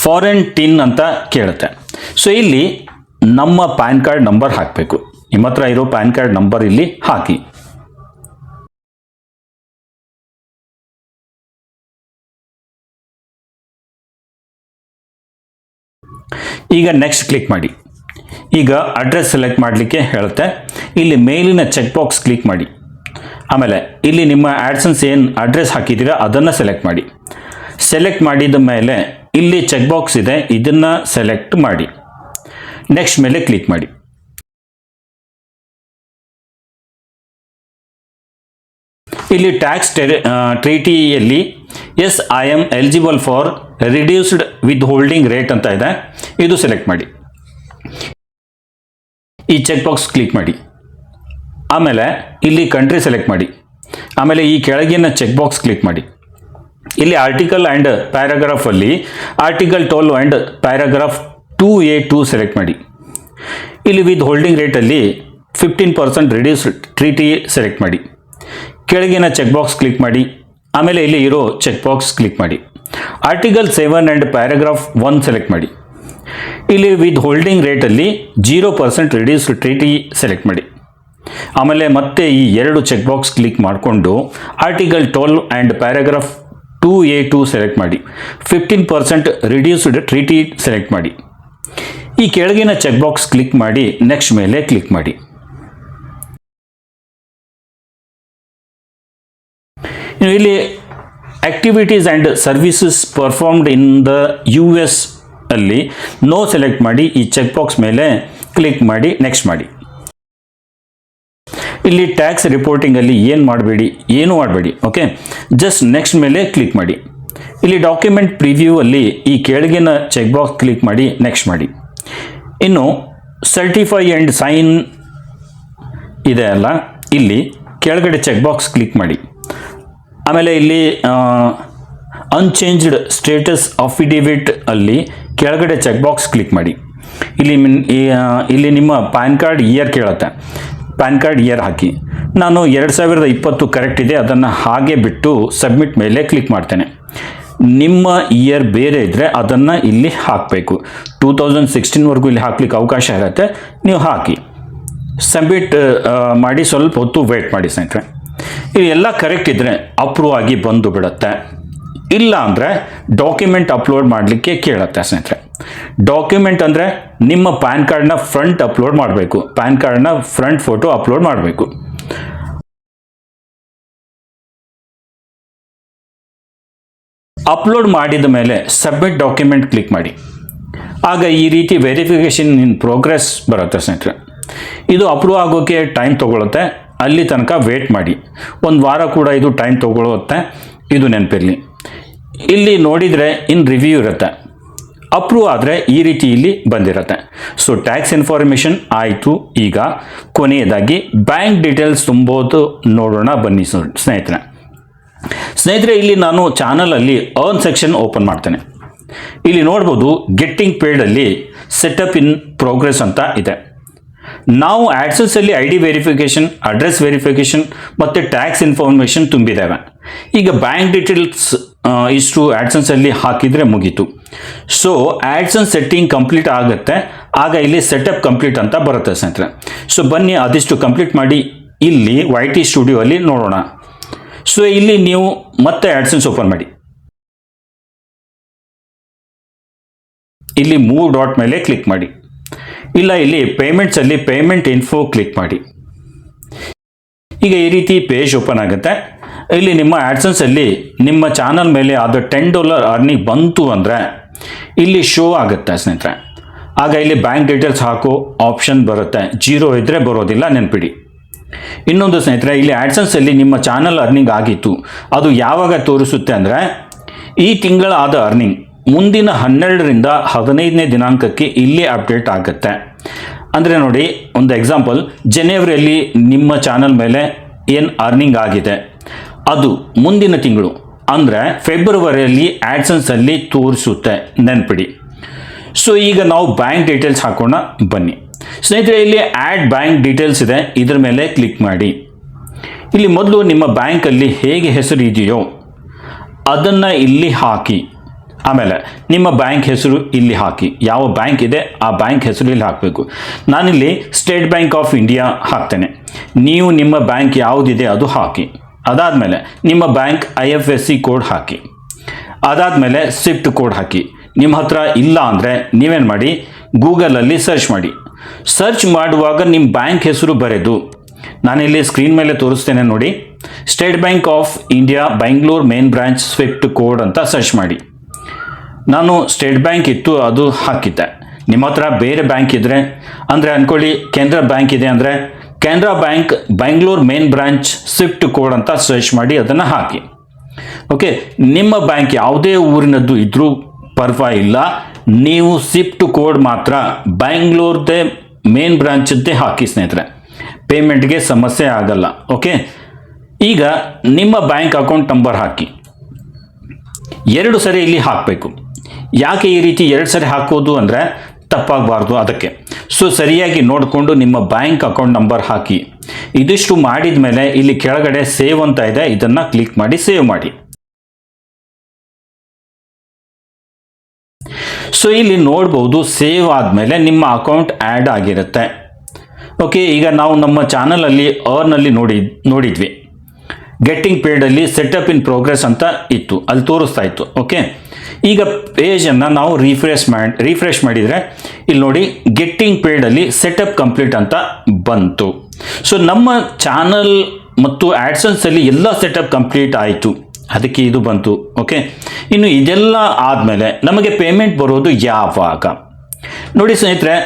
ಫಾರಿನ್ ಟಿನ್ ಅಂತ ಕೇಳುತ್ತೆ. ಸೊ ಇಲ್ಲಿ ನಮ್ಮ ಪ್ಯಾನ್ ಕಾರ್ಡ್ ನಂಬರ್ ಹಾಕಬೇಕು. ನಿಮ್ಮ ಹತ್ರ ಇರೋ ಪ್ಯಾನ್ ಕಾರ್ಡ್ ನಂಬರ್ ಇಲ್ಲಿ ಹಾಕಿ. ಈಗ ನೆಕ್ಸ್ಟ್ ಕ್ಲಿಕ್ ಮಾಡಿ. ಈಗ ಅಡ್ರೆಸ್ ಸೆಲೆಕ್ಟ್ ಮಾಡಲಿಕ್ಕೆ ಹೇಳುತ್ತೆ. ಇಲ್ಲಿ ಮೇಲಿನ ಚೆಕ್ ಬಾಕ್ಸ್ ಕ್ಲಿಕ್ ಮಾಡಿ. ಆಮೇಲೆ ಇಲ್ಲಿ ನಿಮ್ಮ ಆಡ್ಸೆನ್ಸ್ ಏನು ಅಡ್ರೆಸ್ ಹಾಕಿದ್ದೀರಾ ಅದನ್ನು ಸೆಲೆಕ್ಟ್ ಮಾಡಿ. ಸೆಲೆಕ್ಟ್ ಮಾಡಿದ ಮೇಲೆ ಇಲ್ಲಿ ಚೆಕ್ ಬಾಕ್ಸ್ ಇದೆ, ಇದನ್ನು ಸೆಲೆಕ್ಟ್ ಮಾಡಿ. ನೆಕ್ಸ್ಟ್ ಮೇಲೆ ಕ್ಲಿಕ್ ಮಾಡಿ. ಇಲ್ಲಿ ಟ್ಯಾಕ್ಸ್ ಟ್ರೀಟಿಯಲ್ಲಿ yes I am eligible for reduced withholding rate ಅಂತ ಇದೆ, ಇದು ಸೆಲೆಕ್ಟ್ ಮಾಡಿ. ಈ ಚೆಕ್ ಬಾಕ್ಸ್ ಕ್ಲಿಕ್ ಮಾಡಿ. ಆಮೇಲೆ ಇಲ್ಲಿ ಕಂಟ್ರಿ ಸೆಲೆಕ್ಟ್ ಮಾಡಿ. ಆಮೇಲೆ ಈ ಕೆಳಗಿನ ಚೆಕ್ ಬಾಕ್ಸ್ ಕ್ಲಿಕ್ ಮಾಡಿ. ಇಲ್ಲಿ ಆರ್ಟಿಕಲ್ ಆ್ಯಂಡ್ ಪ್ಯಾರಾಗ್ರಾಫಲ್ಲಿ article 12 and paragraph 2A2 select ಮಾಡಿ. ಇಲ್ಲಿ ವಿತ್ ಹೋಲ್ಡಿಂಗ್ ರೇಟಲ್ಲಿ 15% ರಿಡ್ಯೂಸ್ ಟ್ರೀಟಿ ಸೆಲೆಕ್ಟ್ ಮಾಡಿ. ಕೆಳಗಿನ ಚೆಕ್ ಬಾಕ್ಸ್ ಕ್ಲಿಕ್ ಮಾಡಿ. ಆಮೇಲೆ ಇಲ್ಲಿ ಇರೋ ಚೆಕ್ ಬಾಕ್ಸ್ ಕ್ಲಿಕ್ ಮಾಡಿ. ಆರ್ಟಿಕಲ್ 7 ಆ್ಯಂಡ್ ಪ್ಯಾರಾಗ್ರಾಫ್ 1 ಸೆಲೆಕ್ಟ್ ಮಾಡಿ. ಇಲ್ಲಿ ವಿತ್ ಹೋಲ್ಡಿಂಗ್ ರೇಟಲ್ಲಿ 0% ರಿಡ್ಯೂಸ್ ಟ್ರೀಟಿ ಸೆಲೆಕ್ಟ್ ಮಾಡಿ. ಆಮೇಲೆ ಮತ್ತೆ ಈ 2 ಚೆಕ್ ಬಾಕ್ಸ್ ಕ್ಲಿಕ್ ಮಾಡಿಕೊಂಡು article 12 and paragraph 2A2 select ಮಾಡಿ. 15% ರಿಡ್ಯೂಸ್ಡ್ ಟ್ರೀಟಿ ಸೆಲೆಕ್ಟ್ ಮಾಡಿ. ಈ ಕೆಳಗಿನ ಚೆಕ್ ಬಾಕ್ಸ್ ಕ್ಲಿಕ್ ಮಾಡಿ ನೆಕ್ಸ್ಟ್ ಮೇಲೆ ಕ್ಲಿಕ್ ಮಾಡಿ. ಇಲ್ಲಿ activities and services performed in the US ಅಲ್ಲಿ ನೋ ಸೆಲೆಕ್ಟ್ ಮಾಡಿ. ಈ ಚೆಕ್ ಬಾಕ್ಸ್ ಮೇಲೆ ಕ್ಲಿಕ್ ಮಾಡಿ ನೆಕ್ಸ್ಟ್ ಮಾಡಿ. ಇಲ್ಲಿ ಟ್ಯಾಕ್ಸ್ ರಿಪೋರ್ಟಿಂಗಲ್ಲಿ ಏನು ಮಾಡಬೇಡಿ. ಓಕೆ, ಜಸ್ಟ್ ನೆಕ್ಸ್ಟ್ ಮೇಲೆ ಕ್ಲಿಕ್ ಮಾಡಿ. ಇಲ್ಲಿ ಡಾಕ್ಯುಮೆಂಟ್ ಪ್ರಿವ್ಯೂ ಅಲ್ಲಿ ಈ ಕೆಳಗಿನ ಚೆಕ್ ಬಾಕ್ಸ್ ಕ್ಲಿಕ್ ಮಾಡಿ ನೆಕ್ಸ್ಟ್ ಮಾಡಿ. ಇನ್ನು ಸರ್ಟಿಫೈ ಆ್ಯಂಡ್ ಸೈನ್ ಇದೆ ಅಲ್ಲ, ಇಲ್ಲಿ ಕೆಳಗಡೆ ಚೆಕ್ ಬಾಕ್ಸ್ ಕ್ಲಿಕ್ ಮಾಡಿ. ಆಮೇಲೆ ಇಲ್ಲಿ ಅನ್ಚೇಂಜ್ಡ್ ಸ್ಟೇಟಸ್ ಅಫಿಡೇವಿಟ್ ಅಲ್ಲಿ ಕೆಳಗಡೆ ಚೆಕ್ ಬಾಕ್ಸ್ ಕ್ಲಿಕ್ ಮಾಡಿ. ಇಲ್ಲಿ ನಿಮ್ಮ ಪ್ಯಾನ್ ಕಾರ್ಡ್ ಇಯರ್ ಕೇಳುತ್ತೆ. ಪ್ಯಾನ್ ಕಾರ್ಡ್ ಇಯರ್ ಹಾಕಿ. ನಾನು 2020 ಕರೆಕ್ಟ್ ಇದೆ, ಅದನ್ನು ಹಾಗೆ ಬಿಟ್ಟು ಸಬ್ಮಿಟ್ ಮೇಲೆ ಕ್ಲಿಕ್ ಮಾಡ್ತೇನೆ. ನಿಮ್ಮ ಇಯರ್ ಬೇರೆ ಇದ್ದರೆ ಅದನ್ನು ಇಲ್ಲಿ ಹಾಕಬೇಕು. 2016ವರೆಗೂ ಇಲ್ಲಿ ಹಾಕ್ಲಿಕ್ಕೆ ಅವಕಾಶ ಇರುತ್ತೆ, ನೀವು ಹಾಕಿ ಸಬ್ಮಿಟ್ ಮಾಡಿ. ಸ್ವಲ್ಪ ಹೊತ್ತು ವೇಟ್ ಮಾಡಿ ಸ್ನೇಹಿತರೆ. ಇಲ್ಲಿ ಎಲ್ಲ ಕರೆಕ್ಟ್ ಇದ್ದರೆ ಅಪ್ರೂವ್ ಆಗಿ ಬಂದು ಬಿಡುತ್ತೆ. ಇಲ್ಲ ಅಂದರೆ ಡಾಕ್ಯುಮೆಂಟ್ ಅಪ್ಲೋಡ್ ಮಾಡಲಿಕ್ಕೆ ಕೇಳುತ್ತೆ ಸ್ನೇಹಿತರೆ. ಡಾಕ್ಯುಮೆಂಟ್ ಅಂದರೆ ನಿಮ್ಮ ಪ್ಯಾನ್ ಕಾರ್ಡ್ನ ಫ್ರಂಟ್ ಅಪ್ಲೋಡ್ ಮಾಡಬೇಕು. ಪ್ಯಾನ್ ಕಾರ್ಡ್ನ ಫ್ರಂಟ್ ಫೋಟೋ ಅಪ್ಲೋಡ್ ಮಾಡಬೇಕು. ಅಪ್ಲೋಡ್ ಮಾಡಿದ ಮೇಲೆ ಸಬ್ಮಿಟ್ ಡಾಕ್ಯುಮೆಂಟ್ ಕ್ಲಿಕ್ ಮಾಡಿ. ಆಗ ಈ ರೀತಿ ವೆರಿಫಿಕೇಷನ್ ಇನ್ ಪ್ರೋಗ್ರೆಸ್ ಬರುತ್ತೆ ಸ್ನೇಹಿತರೆ. ಇದು ಅಪ್ರೂವ್ ಆಗೋಕ್ಕೆ ಟೈಮ್ ತೊಗೊಳುತ್ತೆ. ಅಲ್ಲಿ ತನಕ ವೇಟ್ ಮಾಡಿ. ಒಂದು ವಾರ ಕೂಡ ಇದು ಟೈಮ್ ತೊಗೊಳುತ್ತೆ, ಇದು ನೆನಪಿರಲಿ. ಇಲ್ಲಿ ನೋಡಿದರೆ ಇನ್ ರಿವ್ಯೂ ಇರುತ್ತೆ. ಅಪ್ರೂವ್ ಆದರೆ ಈ ರೀತಿ ಇಲ್ಲಿ ಬಂದಿರುತ್ತೆ. ಸೊ ಟ್ಯಾಕ್ಸ್ ಇನ್ಫಾರ್ಮೇಷನ್ ಆಯಿತು. ಈಗ ಕೊನೆಯದಾಗಿ ಬ್ಯಾಂಕ್ ಡೀಟೇಲ್ಸ್ ತುಂಬೋದು ನೋಡೋಣ ಬನ್ನಿ ಸ್ನೇಹಿತರೆ. ಇಲ್ಲಿ ನಾನು ಚಾನಲಲ್ಲಿ ಅರ್ನ್ ಸೆಕ್ಷನ್ ಓಪನ್ ಮಾಡ್ತೇನೆ. ಇಲ್ಲಿ ನೋಡ್ಬೋದು ಗೆಟ್ಟಿಂಗ್ ಪೇಡಲ್ಲಿ ಸೆಟಪ್ ಇನ್ ಪ್ರೋಗ್ರೆಸ್ ಅಂತ ಇದೆ. ನಾವು ಆಡ್ಸೆನ್ಸಲ್ಲಿ ID ವೆರಿಫಿಕೇಷನ್, ಅಡ್ರೆಸ್ ವೆರಿಫಿಕೇಷನ್ ಮತ್ತು ಟ್ಯಾಕ್ಸ್ ಇನ್ಫಾರ್ಮೇಷನ್ ತುಂಬಿದ್ದೇವೆ. ಈಗ ಬ್ಯಾಂಕ್ ಡೀಟೇಲ್ಸ್ ಇಷ್ಟು ಆಡ್ಸೆನ್ಸಲ್ಲಿ ಹಾಕಿದರೆ ಮುಗೀತು. ಸೊ ಆಡ್ಸೆನ್ಸ್ ಸೆಟ್ಟಿಂಗ್ ಕಂಪ್ಲೀಟ್ ಆಗುತ್ತೆ. ಆಗ ಇಲ್ಲಿ ಸೆಟಪ್ ಕಂಪ್ಲೀಟ್ ಅಂತ ಬರುತ್ತೆ ಸ್ನೇಹಿತರೆ. ಸೊ ಬನ್ನಿ ಅದಿಷ್ಟು ಕಂಪ್ಲೀಟ್ ಮಾಡಿ ಇಲ್ಲಿ YT ಸ್ಟುಡಿಯೋ ಅಲ್ಲಿ ನೋಡೋಣ. ಸೊ ಇಲ್ಲಿ ನೀವು ಮತ್ತೆ ಆಡ್ಸೆನ್ಸ್ ಓಪನ್ ಮಾಡಿ. ಇಲ್ಲಿ 3 ಡಾಟ್ ಮೇಲೆ ಕ್ಲಿಕ್ ಮಾಡಿ. ಇಲ್ಲ ಇಲ್ಲಿ ಪೇಮೆಂಟ್ಸಲ್ಲಿ ಪೇಮೆಂಟ್ ಇನ್ಫೋ ಕ್ಲಿಕ್ ಮಾಡಿ. ಈಗ ಈ ರೀತಿ ಪೇಜ್ ಓಪನ್ ಆಗುತ್ತೆ. ಇಲ್ಲಿ ನಿಮ್ಮ ಆಡ್ಸೆನ್ಸಲ್ಲಿ ನಿಮ್ಮ ಚಾನಲ್ ಮೇಲೆ ಅದು $10 ಅರ್ನಿಂಗ್ ಬಂತು ಅಂದರೆ ಇಲ್ಲಿ ಶೋ ಆಗುತ್ತೆ ಸ್ನೇಹಿತರೆ. ಆಗ ಇಲ್ಲಿ ಬ್ಯಾಂಕ್ ಡೀಟೇಲ್ಸ್ ಹಾಕೋ ಆಪ್ಷನ್ ಬರುತ್ತೆ. 0 ಇದ್ದರೆ ಬರೋದಿಲ್ಲ, ನೆನಪಿಡಿ. ಇನ್ನೊಂದು ಸ್ನೇಹಿತರೆ, ಇಲ್ಲಿ ಆಡ್ಸೆನ್ಸಲ್ಲಿ ನಿಮ್ಮ ಚಾನಲ್ ಅರ್ನಿಂಗ್ ಆಗಿತ್ತು, ಅದು ಯಾವಾಗ ತೋರಿಸುತ್ತೆ ಅಂದರೆ ಈ ತಿಂಗಳ ಆದ ಅರ್ನಿಂಗ್ ಮುಂದಿನ 12ರಿಂದ 15ನೇ ದಿನಾಂಕಕ್ಕೆ ಇಲ್ಲಿ ಅಪ್ಡೇಟ್ ಆಗುತ್ತೆ. ಅಂದರೆ ನೋಡಿ, ಒಂದು ಎಕ್ಸಾಂಪಲ್, ಜನವರಿಯಲ್ಲಿ ನಿಮ್ಮ ಚಾನಲ್ ಮೇಲೆ ಏನು ಅರ್ನಿಂಗ್ ಆಗಿದೆ ಅದು ಮುಂದಿನ ತಿಂಗಳು ಅಂದರೆ ಫೆಬ್ರವರಿಯಲ್ಲಿ ಆಡ್ಸೆನ್ಸಲ್ಲಿ ತೋರಿಸುತ್ತೆ, ನೆನಪಿಡಿ. ಸೊ ಈಗ ನಾವು ಬ್ಯಾಂಕ್ ಡೀಟೇಲ್ಸ್ ಹಾಕೋಣ ಬನ್ನಿ ಸ್ನೇಹಿತರೆ. ಇಲ್ಲಿ ಆ್ಯಡ್ ಬ್ಯಾಂಕ್ ಡೀಟೇಲ್ಸ್ ಇದೆ, ಇದ್ರ ಮೇಲೆ ಕ್ಲಿಕ್ ಮಾಡಿ. ಇಲ್ಲಿ ಮೊದಲು ನಿಮ್ಮ ಬ್ಯಾಂಕಲ್ಲಿ ಹೇಗೆ ಹೆಸರು ಇದೆಯೋ ಅದನ್ನು ಇಲ್ಲಿ ಹಾಕಿ. ಆಮೇಲೆ ನಿಮ್ಮ ಬ್ಯಾಂಕ್ ಹೆಸರು ಇಲ್ಲಿ ಹಾಕಿ. ಯಾವ ಬ್ಯಾಂಕ್ ಇದೆ ಆ ಬ್ಯಾಂಕ್ ಹೆಸರು ಇಲ್ಲಿ ಹಾಕಬೇಕು. ನಾನಿಲ್ಲಿ ಸ್ಟೇಟ್ ಬ್ಯಾಂಕ್ ಆಫ್ ಇಂಡಿಯಾ ಹಾಕ್ತೇನೆ. ನೀವು ನಿಮ್ಮ ಬ್ಯಾಂಕ್ ಯಾವುದಿದೆ ಅದು ಹಾಕಿ. ಅದಾದಮೇಲೆ ನಿಮ್ಮ ಬ್ಯಾಂಕ್ IFSC ಕೋಡ್ ಹಾಕಿ. ಅದಾದಮೇಲೆ ಸ್ವಿಫ್ಟ್ ಕೋಡ್ ಹಾಕಿ. ನಿಮ್ಮ ಹತ್ರ ಇಲ್ಲ ಅಂದರೆ ನೀವೇನು ಮಾಡಿ, ಗೂಗಲಲ್ಲಿ ಸರ್ಚ್ ಮಾಡಿ. ಸರ್ಚ್ ಮಾಡುವಾಗ ನಿಮ್ಮ ಬ್ಯಾಂಕ್ ಹೆಸರು ಬರೆದು, ನಾನಿಲ್ಲಿ ಸ್ಕ್ರೀನ್ ಮೇಲೆ ತೋರಿಸ್ತೇನೆ ನೋಡಿ, state bank of India Bengaluru main branch Swift code ಅಂತ ಸರ್ಚ್ ಮಾಡಿ. ನಾನು ಸ್ಟೇಟ್ ಬ್ಯಾಂಕ್ ಇತ್ತು ಅದು ಹಾಕಿದ್ದೆ. ನಿಮ್ಮ ಹತ್ರ ಬೇರೆ ಬ್ಯಾಂಕ್ ಇದ್ದರೆ ಅಂದರೆ ಅಂದ್ಕೊಳ್ಳಿ ಕೆನರಾ ಬ್ಯಾಂಕ್ ಇದೆ ಅಂದರೆ Canara bank Bengaluru main branch Swift code ಅಂತ ಸರ್ಚ್ ಮಾಡಿ ಅದನ್ನು ಹಾಕಿ. ಓಕೆ, ನಿಮ್ಮ ಬ್ಯಾಂಕ್ ಯಾವುದೇ ಊರಿನದ್ದು ಇದ್ದರೂ ಪರವಾಗಿಲ್ಲ, ನೀವು ಸ್ವಿಫ್ಟ್ ಕೋಡ್ ಮಾತ್ರ ಬೆಂಗಳೂರದೇ ಮೇನ್ ಬ್ರಾಂಚದ್ದೇ ಹಾಕಿ ಸ್ನೇಹಿತರೆ. ಪೇಮೆಂಟ್ಗೆ ಸಮಸ್ಯೆ ಆಗಲ್ಲ. ಓಕೆ, ಈಗ ನಿಮ್ಮ ಬ್ಯಾಂಕ್ ಅಕೌಂಟ್ ನಂಬರ್ ಹಾಕಿ. 2 ಸರಿ ಇಲ್ಲಿ ಹಾಕಬೇಕು. ಯಾಕೆ ಈ ರೀತಿ 2 ಸರಿ ಹಾಕೋದು ಅಂದರೆ ತಪ್ಪಾಗಬಾರ್ದು ಅದಕ್ಕೆ. ಸೊ ಸರಿಯಾಗಿ ನೋಡಿಕೊಂಡು ನಿಮ್ಮ ಬ್ಯಾಂಕ್ ಅಕೌಂಟ್ ನಂಬರ್ ಹಾಕಿ. ಇದಿಷ್ಟು ಮಾಡಿದ ಮೇಲೆ ಇಲ್ಲಿ ಕೆಳಗಡೆ ಸೇವ್ ಅಂತ ಇದೆ, ಇದನ್ನು ಕ್ಲಿಕ್ ಮಾಡಿ ಸೇವ್ ಮಾಡಿ. ಸೊ ಇಲ್ಲಿ ನೋಡ್ಬೋದು ಸೇವ್ ಆದಮೇಲೆ ನಿಮ್ಮ ಅಕೌಂಟ್ ಆ್ಯಡ್ ಆಗಿರುತ್ತೆ. ಓಕೆ, ಈಗ ನಾವು ನಮ್ಮ ಚಾನಲಲ್ಲಿ ಅರ್ನಲ್ಲಿ ನೋಡಿದ್ವಿ. ಗೆಟ್ಟಿಂಗ್ ಪೇಡಲ್ಲಿ ಸೆಟಪ್ ಇನ್ ಪ್ರೋಗ್ರೆಸ್ ಅಂತ ಇತ್ತು, ಅಲ್ಲಿ ತೋರಿಸ್ತಾ ಇತ್ತು. ಓಕೆ, ಈಗ ಪೇಜನ್ನು ನಾವು ರಿಫ್ರೆಶ್ ಮಾಡಿದರೆ ಇಲ್ಲಿ ನೋಡಿ ಗೆಟ್ಟಿಂಗ್ ಪೇಡಲ್ಲಿ ಸೆಟಪ್ ಕಂಪ್ಲೀಟ್ ಅಂತ ಬಂತು. ಸೊ ನಮ್ಮ ಚಾನಲ್ ಮತ್ತು ಆ್ಯಡ್ಸನ್ಸಲ್ಲಿ ಎಲ್ಲ ಸೆಟಪ್ ಕಂಪ್ಲೀಟ್ ಆಯಿತು, ಅದಕ್ಕೆ ಇದು ಬಂತು. ಓಕೆ, ಇನ್ನು ಇದೆಲ್ಲ ಆದಮೇಲೆ ನಮಗೆ ಪೇಮೆಂಟ್ ಬರೋದು ಯಾವಾಗ ನೋಡಿ ಸ್ನೇಹಿತರೆ,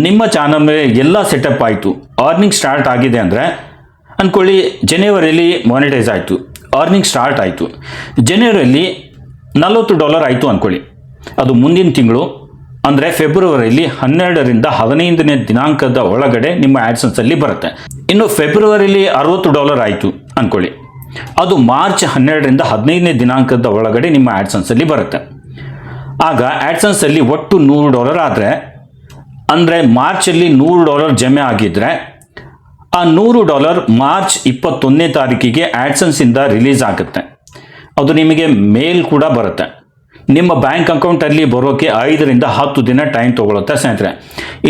ನಿಮ್ಮ ಚಾನಲ್ ಮೇಲೆ ಎಲ್ಲ ಸೆಟಪ್ ಆಯಿತು, ಅರ್ನಿಂಗ್ ಸ್ಟಾರ್ಟ್ ಆಗಿದೆ ಅಂದರೆ ಅಂದ್ಕೊಳ್ಳಿ. ಜನವರಿಯಲ್ಲಿ ಮಾನಿಟೈಸ್ ಆಯಿತು, ಅರ್ನಿಂಗ್ ಸ್ಟಾರ್ಟ್ ಆಯಿತು. ಜನವರಿಯಲ್ಲಿ $40 ಆಯಿತು ಅಂದ್ಕೊಳ್ಳಿ. ಅದು ಮುಂದಿನ ತಿಂಗಳು ಅಂದರೆ ಫೆಬ್ರವರಿಯಲ್ಲಿ 12ರಿಂದ 15ನೇ ದಿನಾಂಕದ ಒಳಗಡೆ ನಿಮ್ಮ ಆ್ಯಡ್ಸನ್ಸಲ್ಲಿ ಬರುತ್ತೆ. ಇನ್ನು ಫೆಬ್ರವರಿಯಲ್ಲಿ $60 ಆಯಿತು ಅಂದ್ಕೊಳ್ಳಿ, ಅದು ಮಾರ್ಚ್ 12ರಿಂದ 15ನೇ ದಿನಾಂಕದ ಒಳಗಡೆ ನಿಮ್ಮ ಆ್ಯಡ್ಸನ್ಸಲ್ಲಿ ಬರುತ್ತೆ. ಆಗ ಆ್ಯಡ್ಸನ್ಸಲ್ಲಿ ಒಟ್ಟು $100 ಆದರೆ, ಅಂದರೆ ಮಾರ್ಚಲ್ಲಿ $100 ಜಮೆ ಆಗಿದ್ದರೆ ಆ $100 ಮಾರ್ಚ್ 21ನೇ ತಾರೀಕಿಗೆ ಆ್ಯಡ್ಸನ್ಸಿಂದ ರಿಲೀಸ್ ಆಗುತ್ತೆ. ಅದು ನಿಮಗೆ ಮೇಲ್ ಕೂಡ ಬರುತ್ತೆ. ನಿಮ್ಮ ಬ್ಯಾಂಕ್ ಅಕೌಂಟಲ್ಲಿ ಬರೋಕ್ಕೆ 5ರಿಂದ 10 ದಿನ ಟೈಮ್ ತೊಗೊಳುತ್ತೆ ಸ್ನೇಹಿತರೆ.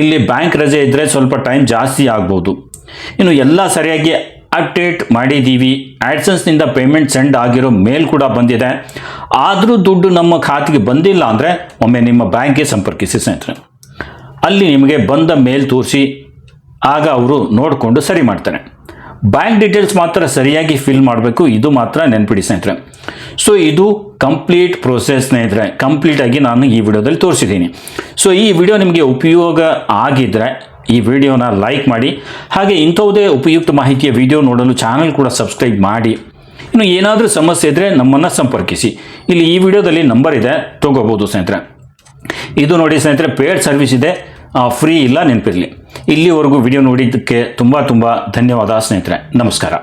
ಇಲ್ಲಿ ಬ್ಯಾಂಕ್ ರಜೆ ಇದ್ದರೆ ಸ್ವಲ್ಪ ಟೈಮ್ ಜಾಸ್ತಿ ಆಗ್ಬೋದು. ಇನ್ನು ಎಲ್ಲ ಸರಿಯಾಗಿ ಅಪ್ಡೇಟ್ ಮಾಡಿದ್ದೀವಿ, ಆ್ಯಡ್ಸನ್ಸ್ನಿಂದ ಪೇಮೆಂಟ್ ಸೆಂಡ್ ಆಗಿರೋ ಮೇಲ್ ಕೂಡ ಬಂದಿದೆ. ಆದರೂ ದುಡ್ಡು ನಮ್ಮ ಖಾತೆಗೆ ಬಂದಿಲ್ಲ ಅಂದರೆ ಒಮ್ಮೆ ನಿಮ್ಮ ಬ್ಯಾಂಕ್ಗೆ ಸಂಪರ್ಕಿಸಿ ಸ್ನೇಹಿತರೆ. ಅಲ್ಲಿ ನಿಮಗೆ ಬಂದ ಮೇಲ್ ತೋರಿಸಿ, ಆಗ ಅವರು ನೋಡಿಕೊಂಡು ಸರಿ ಮಾಡ್ತಾರೆ. ಬ್ಯಾಂಕ್ ಡೀಟೇಲ್ಸ್ ಮಾತ್ರ ಸರಿಯಾಗಿ ಫಿಲ್ ಮಾಡಬೇಕು, ಇದು ಮಾತ್ರ ನೆನ್ಪಿಡಿ ಸ್ನೇಹಿತರೆ. ಸೊ ಇದು ಕಂಪ್ಲೀಟ್ ಪ್ರೋಸೆಸ್ ಸ್ನೇಹಿತರೆ, ಕಂಪ್ಲೀಟಾಗಿ ನಾನು ಈ ವಿಡಿಯೋದಲ್ಲಿ ತೋರಿಸಿದ್ದೀನಿ. ಸೊ ಈ ವಿಡಿಯೋ ನಿಮಗೆ ಉಪಯೋಗ ಆಗಿದ್ದರೆ ಈ ವಿಡಿಯೋನ ಲೈಕ್ ಮಾಡಿ, ಹಾಗೆ ಇಂಥವುದೇ ಉಪಯುಕ್ತ ಮಾಹಿತಿಯ ವಿಡಿಯೋ ನೋಡಲು ಚಾನಲ್ ಕೂಡ ಸಬ್ಸ್ಕ್ರೈಬ್ ಮಾಡಿ. ಇನ್ನು ಏನಾದರೂ ಸಮಸ್ಯೆ ಇದ್ದರೆ ನಮ್ಮನ್ನು ಸಂಪರ್ಕಿಸಿ. ಇಲ್ಲಿ ಈ ವಿಡಿಯೋದಲ್ಲಿ ನಂಬರ್ ಇದೆ, ತೊಗೋಬೋದು ಸ್ನೇಹಿತರೆ. ಇದು ನೋಡಿ ಸ್ನೇಹಿತರೆ, ಪೇಡ್ ಸರ್ವಿಸ್ ಇದೆ, ಫ್ರೀ ಇಲ್ಲ, ನೆನಪಿರಲಿ. ಇಲ್ಲಿವರೆಗೂ ವಿಡಿಯೋ ನೋಡಿದ್ದಕ್ಕೆ ತುಂಬ ಧನ್ಯವಾದ ಸ್ನೇಹಿತರೆ. ನಮಸ್ಕಾರ.